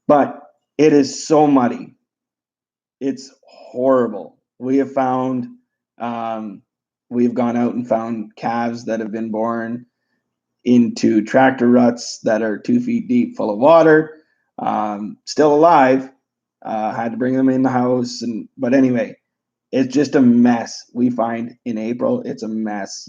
But it is so muddy. It's horrible. We have found, we've gone out and found calves that have been born into tractor ruts that are 2 feet deep, full of water, still alive. Had to bring them in the house, but anyway, it's just a mess. We find in April, it's a mess,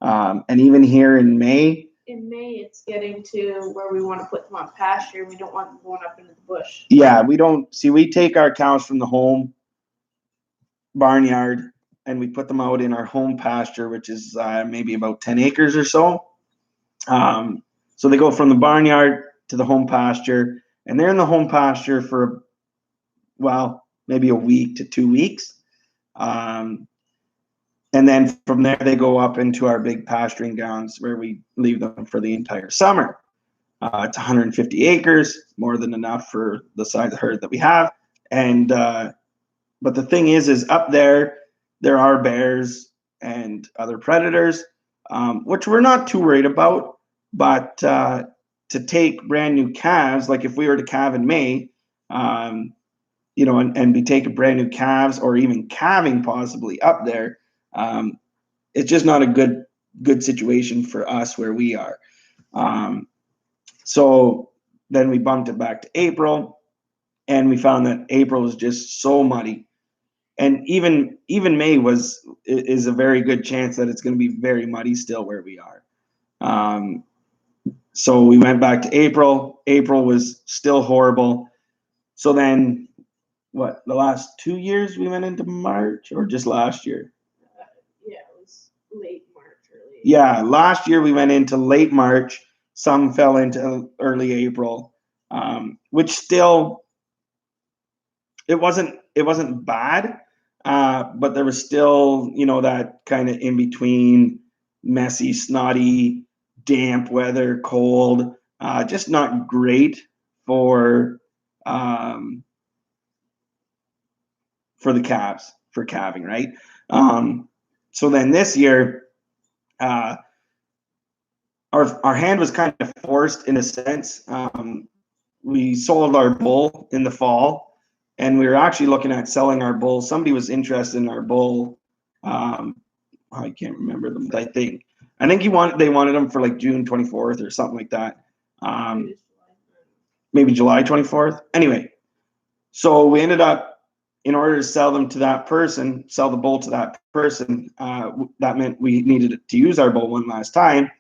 and even here in May. In May, it's getting to where we want to put them on pasture. We don't want them going up into the bush. Yeah, we don't see. We take our cows from the home barnyard and we put them out in our home pasture, which is maybe about 10 acres or so. So they go from the barnyard to the home pasture, and they're in the home pasture for, well, maybe a week to 2 weeks. And then from there, they go up into our big pasturing grounds where we leave them for the entire summer. It's 150 acres, more than enough for the size of herd that we have. And but the thing is up there are bears and other predators, which we're not too worried about. But to take brand new calves, like if we were to calve in May, and be taking brand new calves or even calving possibly up there, it's just not a good situation for us where we are. So then we bumped it back to April, and we found that April was just so muddy. And even May is a very good chance that it's going to be very muddy still where we are. So we went back to April. April was still horrible. So then, the last 2 years we went into March, or just last year? Yeah, it was late March, early April. Yeah, last year we went into late March. Some fell into early April, which still, it wasn't bad, but there was still, that kind of in between, messy, snotty, damp weather, cold, just not great for the calves, for calving, right? So then this year, our hand was kind of forced in a sense. We sold our bull in the fall, and we were actually looking at selling our bull. Somebody was interested in our bull. I can't remember them. I think they wanted them for like June 24th or something like that. Maybe July 24th. Anyway, so we ended up, in order to sell them to that person, sell the bull to that person, that meant we needed to use our bull one last time.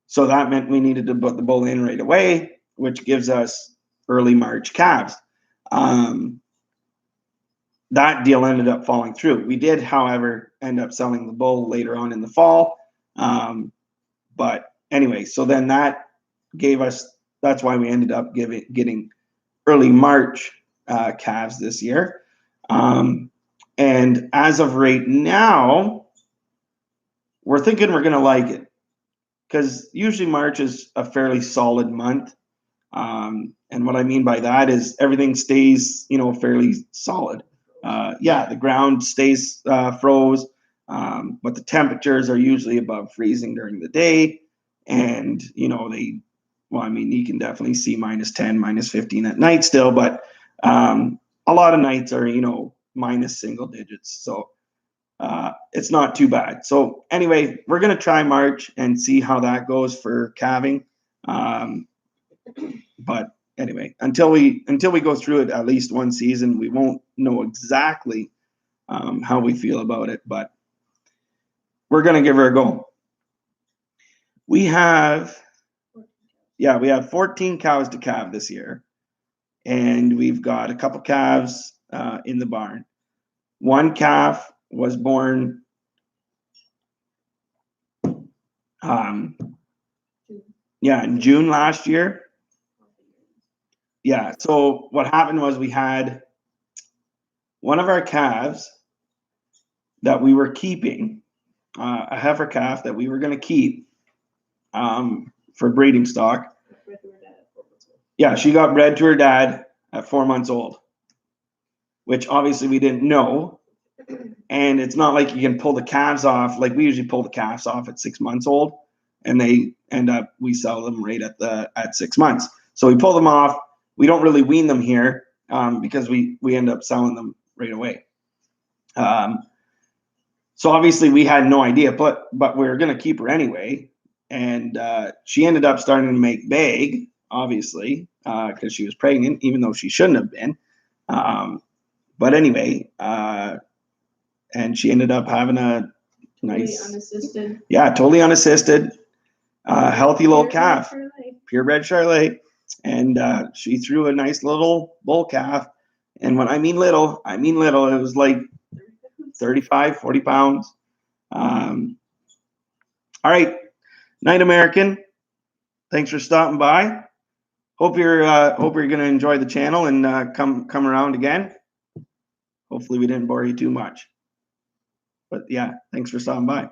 So that meant we needed to put the bull in right away, which gives us early March calves. That deal ended up falling through. We did, however, end up selling the bull later on in the fall. But anyway, so then that gave us, that's why we ended up getting early March calves this year. And as of right now, we're thinking we're going to like it, because usually March is a fairly solid month. And what I mean by that is everything stays, fairly solid. Yeah, the ground stays froze, but the temperatures are usually above freezing during the day. And, you can definitely see -10, -15 at night still, but a lot of nights are, minus single digits. So it's not too bad. So anyway, we're going to try March and see how that goes for calving. But anyway, until we go through it at least one season, we won't know exactly how we feel about it, but we're going to give her a go. We have 14 cows to calve this year, and we've got a couple calves in the barn. One calf was born in June last year. Yeah, so what happened was we had one of our calves that we were keeping, a heifer calf that we were going to keep for breeding stock. Yeah, she got bred to her dad at 4 months old, which obviously we didn't know. And it's not like you can pull the calves off. Like we usually pull the calves off at 6 months old, and we sell them right at 6 months. So we pull them off. We don't really wean them here because we end up selling them right away. So obviously we had no idea, but we were going to keep her anyway. And she ended up starting to make bag, obviously, because she was pregnant, even though she shouldn't have been. But anyway, and she ended up having a nice, totally unassisted, healthy little calf, purebred Charolais. And she threw a nice little bull calf. And when I mean little, it was like 35, 40 pounds. All right. Night American. Thanks for stopping by. Hope you're going to enjoy the channel and come around again. Hopefully we didn't bore you too much. But yeah, thanks for stopping by.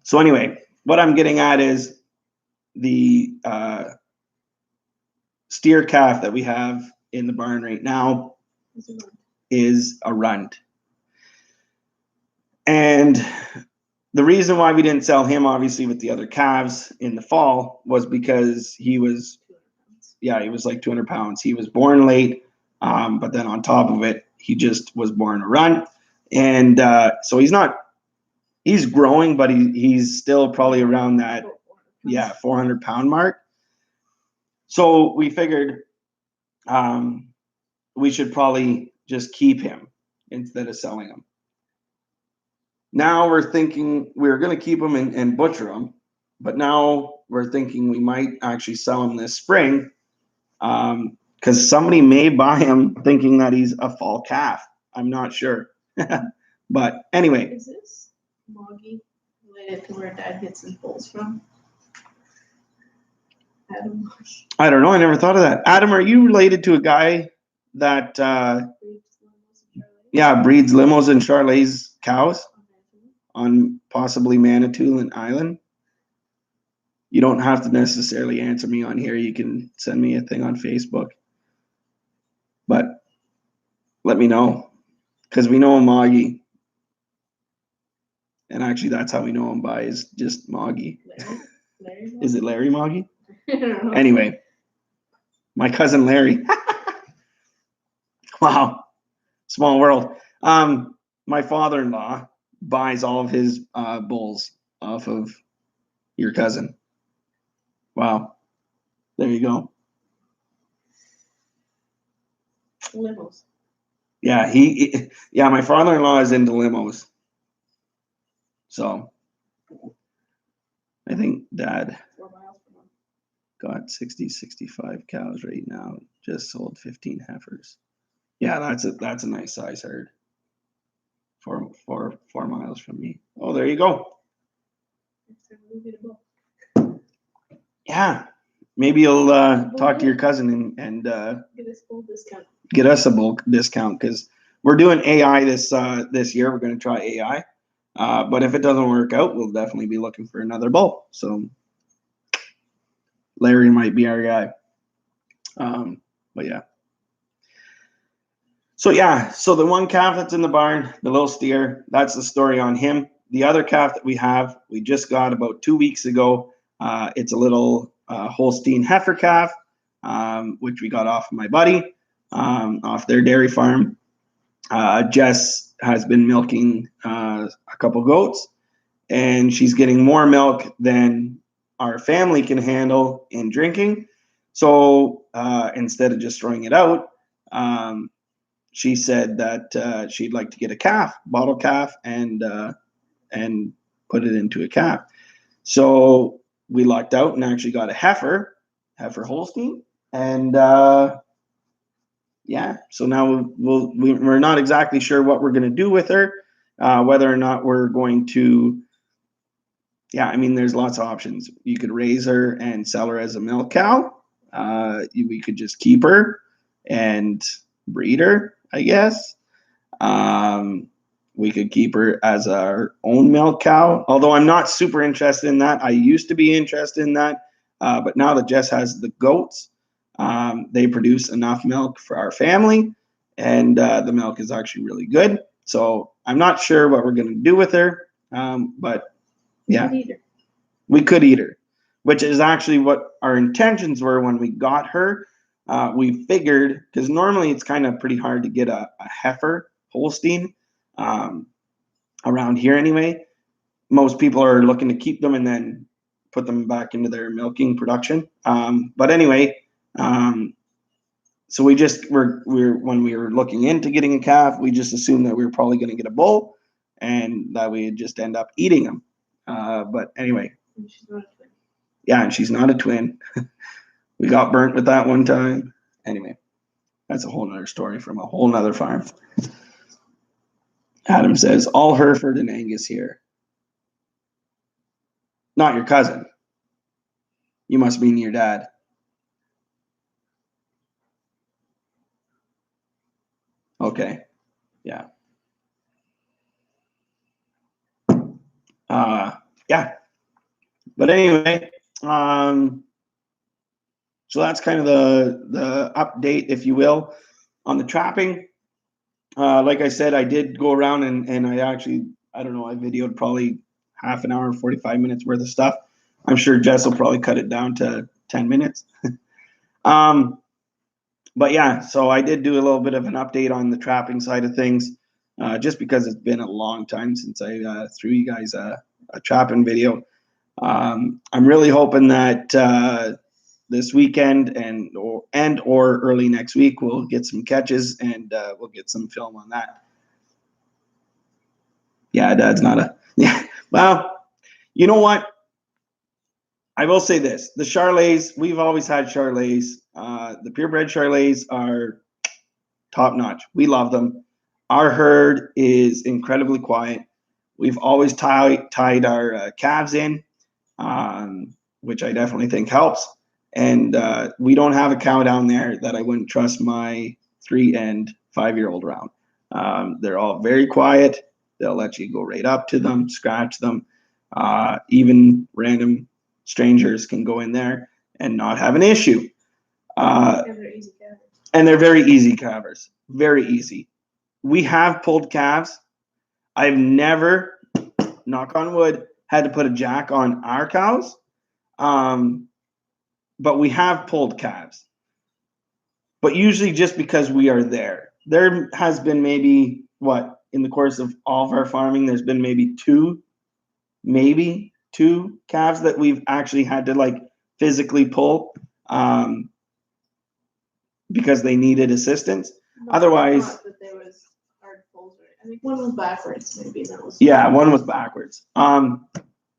So anyway, what I'm getting at is the steer calf that we have in the barn right now is a runt. And the reason why we didn't sell him, obviously, with the other calves in the fall was because he was like 200 pounds. He was born late, but then on top of it, he just was born a runt. And so he's growing, but he's still probably around that, 400 pound mark. So we figured we should probably just keep him instead of selling him. Now we're thinking we're going to keep him and butcher him, but now we're thinking we might actually sell him this spring because somebody may buy him thinking that he's a fall calf. I'm not sure. But anyway. Is this Moggy related to where Dad gets his bulls from? Adam. I don't know. I never thought of that. Adam, are you related to a guy that breeds limos and Charolais cows on possibly Manitoulin Island? You don't have to necessarily answer me on here. You can send me a thing on Facebook. But let me know, because we know him Moggy. And actually, that's how we know him by, is just Moggy. Larry? Is it Larry Moggy? I don't know. Anyway, my cousin Larry. Wow, small world. My father-in-law buys all of his bulls off of your cousin. Wow, there you go. Limos. Yeah, my father-in-law is into limos. So I think Dad got 60, 65 cows right now. Just sold 15 heifers. Yeah, that's a nice size herd. 4 miles from me. Oh, there you go. Next time we'll get a bull. Yeah, maybe you'll talk to your cousin and Get us full discount. get us a bulk discount because we're doing AI this year. We're going to try AI, but if it doesn't work out, we'll definitely be looking for another bull. So Larry might be our guy. But yeah. So the one calf that's in the barn, the little steer, that's the story on him. The other calf that we have, we just got about 2 weeks ago. It's a little Holstein heifer calf, which we got off of my buddy, off their dairy farm. Jess has been milking a couple goats, and she's getting more milk than our family can handle in drinking. So instead of just throwing it out, she said that she'd like to get a calf, bottle calf, and put it into a calf. So we lucked out and actually got a heifer Holstein, and yeah. So now we're not exactly sure what we're going to do with her, whether or not we're going to. Yeah, I mean, there's lots of options. You could raise her and sell her as a milk cow. We could just keep her and breed her, I guess. We could keep her as our own milk cow, although I'm not super interested in that. I used to be interested in that, but now that Jess has the goats, they produce enough milk for our family, and the milk is actually really good. So I'm not sure what we're going to do with her, but yeah, we could eat her, which is actually what our intentions were when we got her. We figured, because normally it's kind of pretty hard to get a heifer Holstein around here anyway. Most people are looking to keep them and then put them back into their milking production. But anyway, so we just when we were looking into getting a calf, we just assumed that we were probably going to get a bull and that we'd just end up eating them. But anyway. And she's not a twin. Yeah, and she's not a twin. We got burnt with that one time. Anyway, that's a whole nother story from a whole nother farm. Adam says, all Hereford and Angus here. Not your cousin. You must mean your dad. Okay. Yeah. Yeah. But anyway, so that's kind of the update, if you will, on the trapping. Like I said, I did go around and I actually, I don't know, I videoed probably half an hour, 45 minutes worth of stuff. I'm sure Jess will probably cut it down to 10 minutes. But yeah, so I did do a little bit of an update on the trapping side of things, just because it's been a long time since I threw you guys a trapping video. I'm really hoping that this weekend and or early next week we'll get some catches and we'll get some film on that. Yeah, Dad's not a yeah. Well, you know what? I will say this: the Charolais, we've always had Charolais. The purebred Charolais are top notch. We love them. Our herd is incredibly quiet. We've always tied our calves in, which I definitely think helps. And we don't have a cow down there that I wouldn't trust my 3 and 5-year-old around. They're all very quiet. They'll let you go right up to them, scratch them. Even random strangers can go in there and not have an issue. And they're very easy calvers. Very easy. We have pulled calves. I've never, knock on wood, had to put a jack on our cows. But we have pulled calves. But usually just because we are there. There has been maybe, in the course of all of our farming, there's been maybe two calves that we've actually had to like physically pull because they needed assistance. Otherwise, that there was hard pulls. I think one was backwards, maybe that was. Yeah, one was backwards.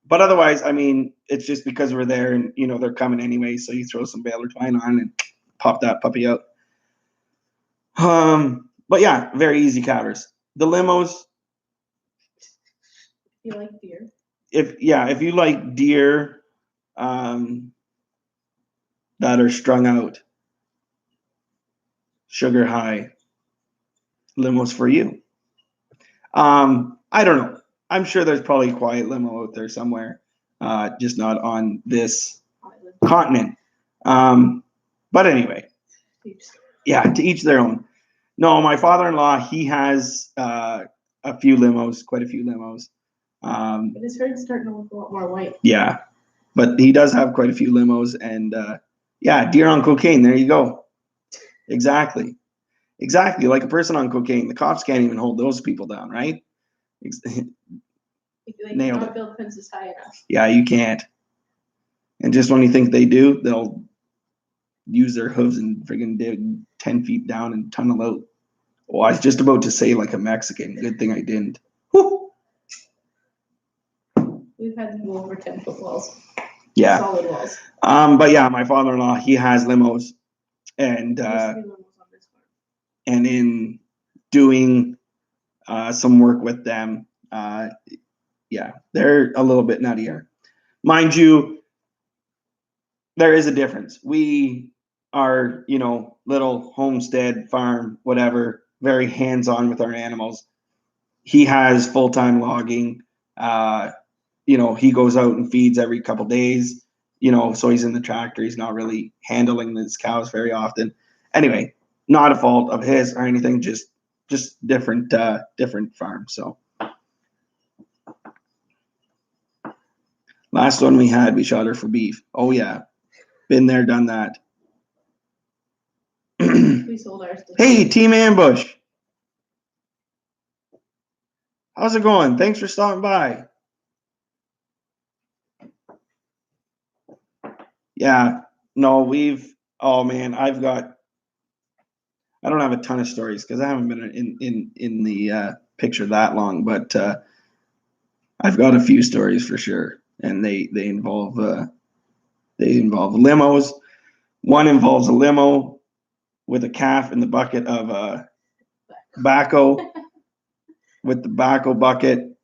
But otherwise, I mean, it's just because we're there and, you know, they're coming anyway. So you throw some baler twine on and pop that puppy out. But yeah, very easy calvers. The limos, You like deer? if you like deer that are strung out, sugar high, limos for you. I don't know. I'm sure there's probably a quiet limo out there somewhere, just not on this continent. But anyway, yeah, to each their own. No, my father-in-law, he has a few limos, quite a few limos. But his herd's starting to look a lot more white. Yeah, but he does have quite a few limos, and yeah, deer on cocaine. There you go. Exactly, like a person on cocaine. The cops can't even hold those people down, right? Nailed it. Build fences high enough. Yeah, you can't. And just when you think they do, they'll use their hooves and friggin' dig 10 feet down and tunnel out. Oh, I was just about to say like a Mexican. Good thing I didn't. Whew. We've had them go over 10-foot walls. Yeah. Solid walls. But yeah, my father-in-law, he has limos, and in doing some work with them, yeah, they're a little bit nuttier. Mind you, there is a difference. We are, you know, little homestead, farm, whatever, very hands-on with our animals. He has full-time logging. You know, he goes out and feeds every couple days, you know, so he's in the tractor. He's not really handling his cows very often. Anyway, not a fault of his or anything, just different farm. So last one we had, we shot her for beef. Oh yeah, been there, done that. We sold ours to Hey, Team Ambush, how's it going? Thanks for stopping by. Yeah, no, oh man, I don't have a ton of stories because I haven't been in the picture that long, but I've got a few stories for sure, and they involve limos. One involves a limo with a calf in the bucket of tobacco, with the tobacco bucket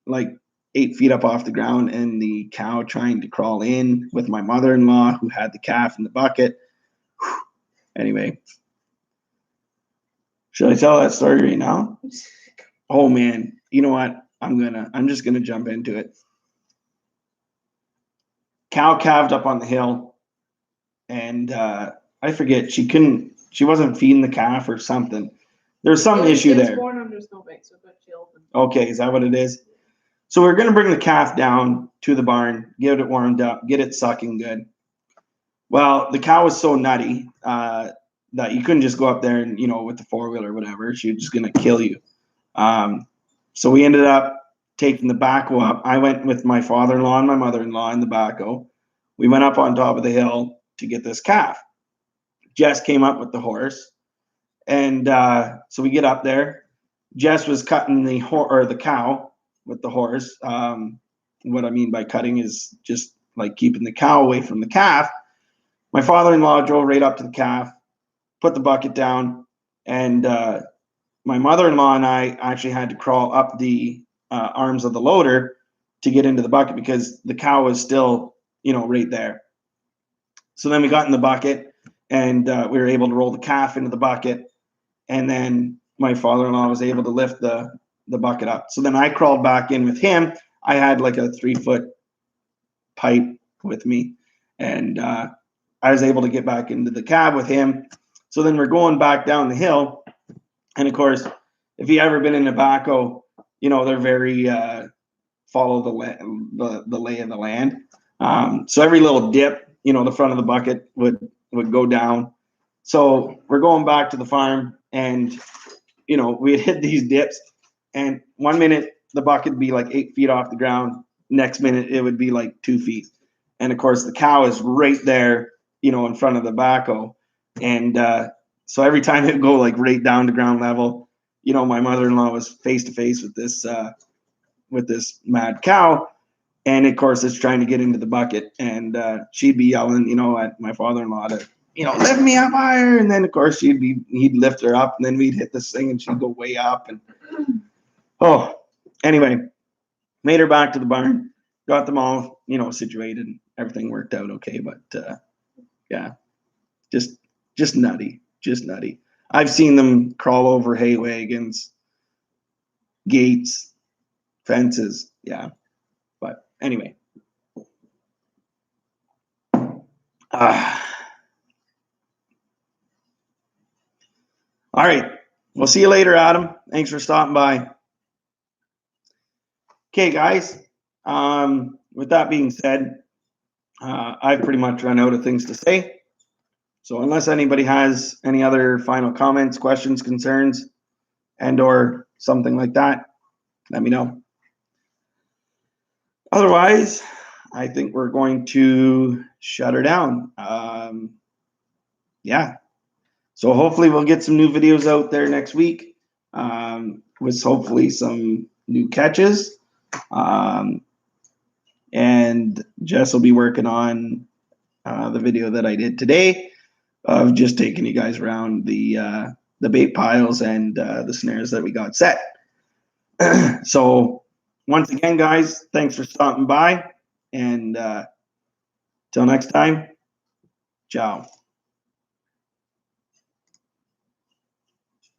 like 8 feet up off the ground, and the cow trying to crawl in with my mother-in-law who had the calf in the bucket. Whew. Anyway, should I tell that story right now? Oh man, you know what? I'm just gonna jump into it. Cow calved up on the hill, and I forget, she wasn't feeding the calf or something. There's some issue there. Born under snowbank, so got chilled. Okay, is that what it is? So we're gonna bring the calf down to the barn, get it warmed up, get it sucking good. Well, the cow was so nutty that you couldn't just go up there and, you know, with the 4-wheeler or whatever. She was just gonna kill you. So we ended up taking the backhoe up. I went with my father-in-law and my mother-in-law in the backhoe. We went up on top of the hill to get this calf. Jess came up with the horse, and so we get up there. Jess was cutting the cow with the horse. What I mean by cutting is just like keeping the cow away from the calf. My father-in-law drove right up to the calf, put the bucket down, and my mother-in-law and I actually had to crawl up the arms of the loader to get into the bucket because the cow was still, you know, right there. So then we got in the bucket, and we were able to roll the calf into the bucket, and then my father-in-law was able to lift the bucket up. So then I crawled back in with him. I had like a 3-foot pipe with me, and I was able to get back into the cab with him. So then we're going back down the hill, and of course, if you ever been in a backhoe, you know they're very follow the lay of the land. So every little dip, you know, the front of the bucket would go down. So we're going back to the farm, and you know we had hit these dips, and 1 minute the bucket would be like 8 feet off the ground. Next minute it would be like 2 feet, and of course the cow is right there, you know, in front of the backhoe, and so every time it would go like right down to ground level, you know, my mother-in-law was face to face with this mad cow, And of course, it's trying to get into the bucket, and she'd be yelling, you know, at my father-in-law to, you know, lift me up higher. And then of course he'd lift her up, and then we'd hit this thing, and she'd go way up. And anyway, made her back to the barn, got them all, you know, situated, and everything worked out okay. But yeah, just nutty, just nutty. I've seen them crawl over hay wagons, gates, fences. Yeah. But anyway. All right. We'll see you later, Adam. Thanks for stopping by. Okay, guys. With that being said, I've pretty much run out of things to say. So unless anybody has any other final comments, questions, concerns, and or something like that, let me know. Otherwise, I think we're going to shut her down. Yeah. So hopefully we'll get some new videos out there next week, with hopefully some new catches. And Jess will be working on the video that I did today of just taking you guys around the bait piles and the snares that we got set. So once again, guys, thanks for stopping by, and till next time, ciao.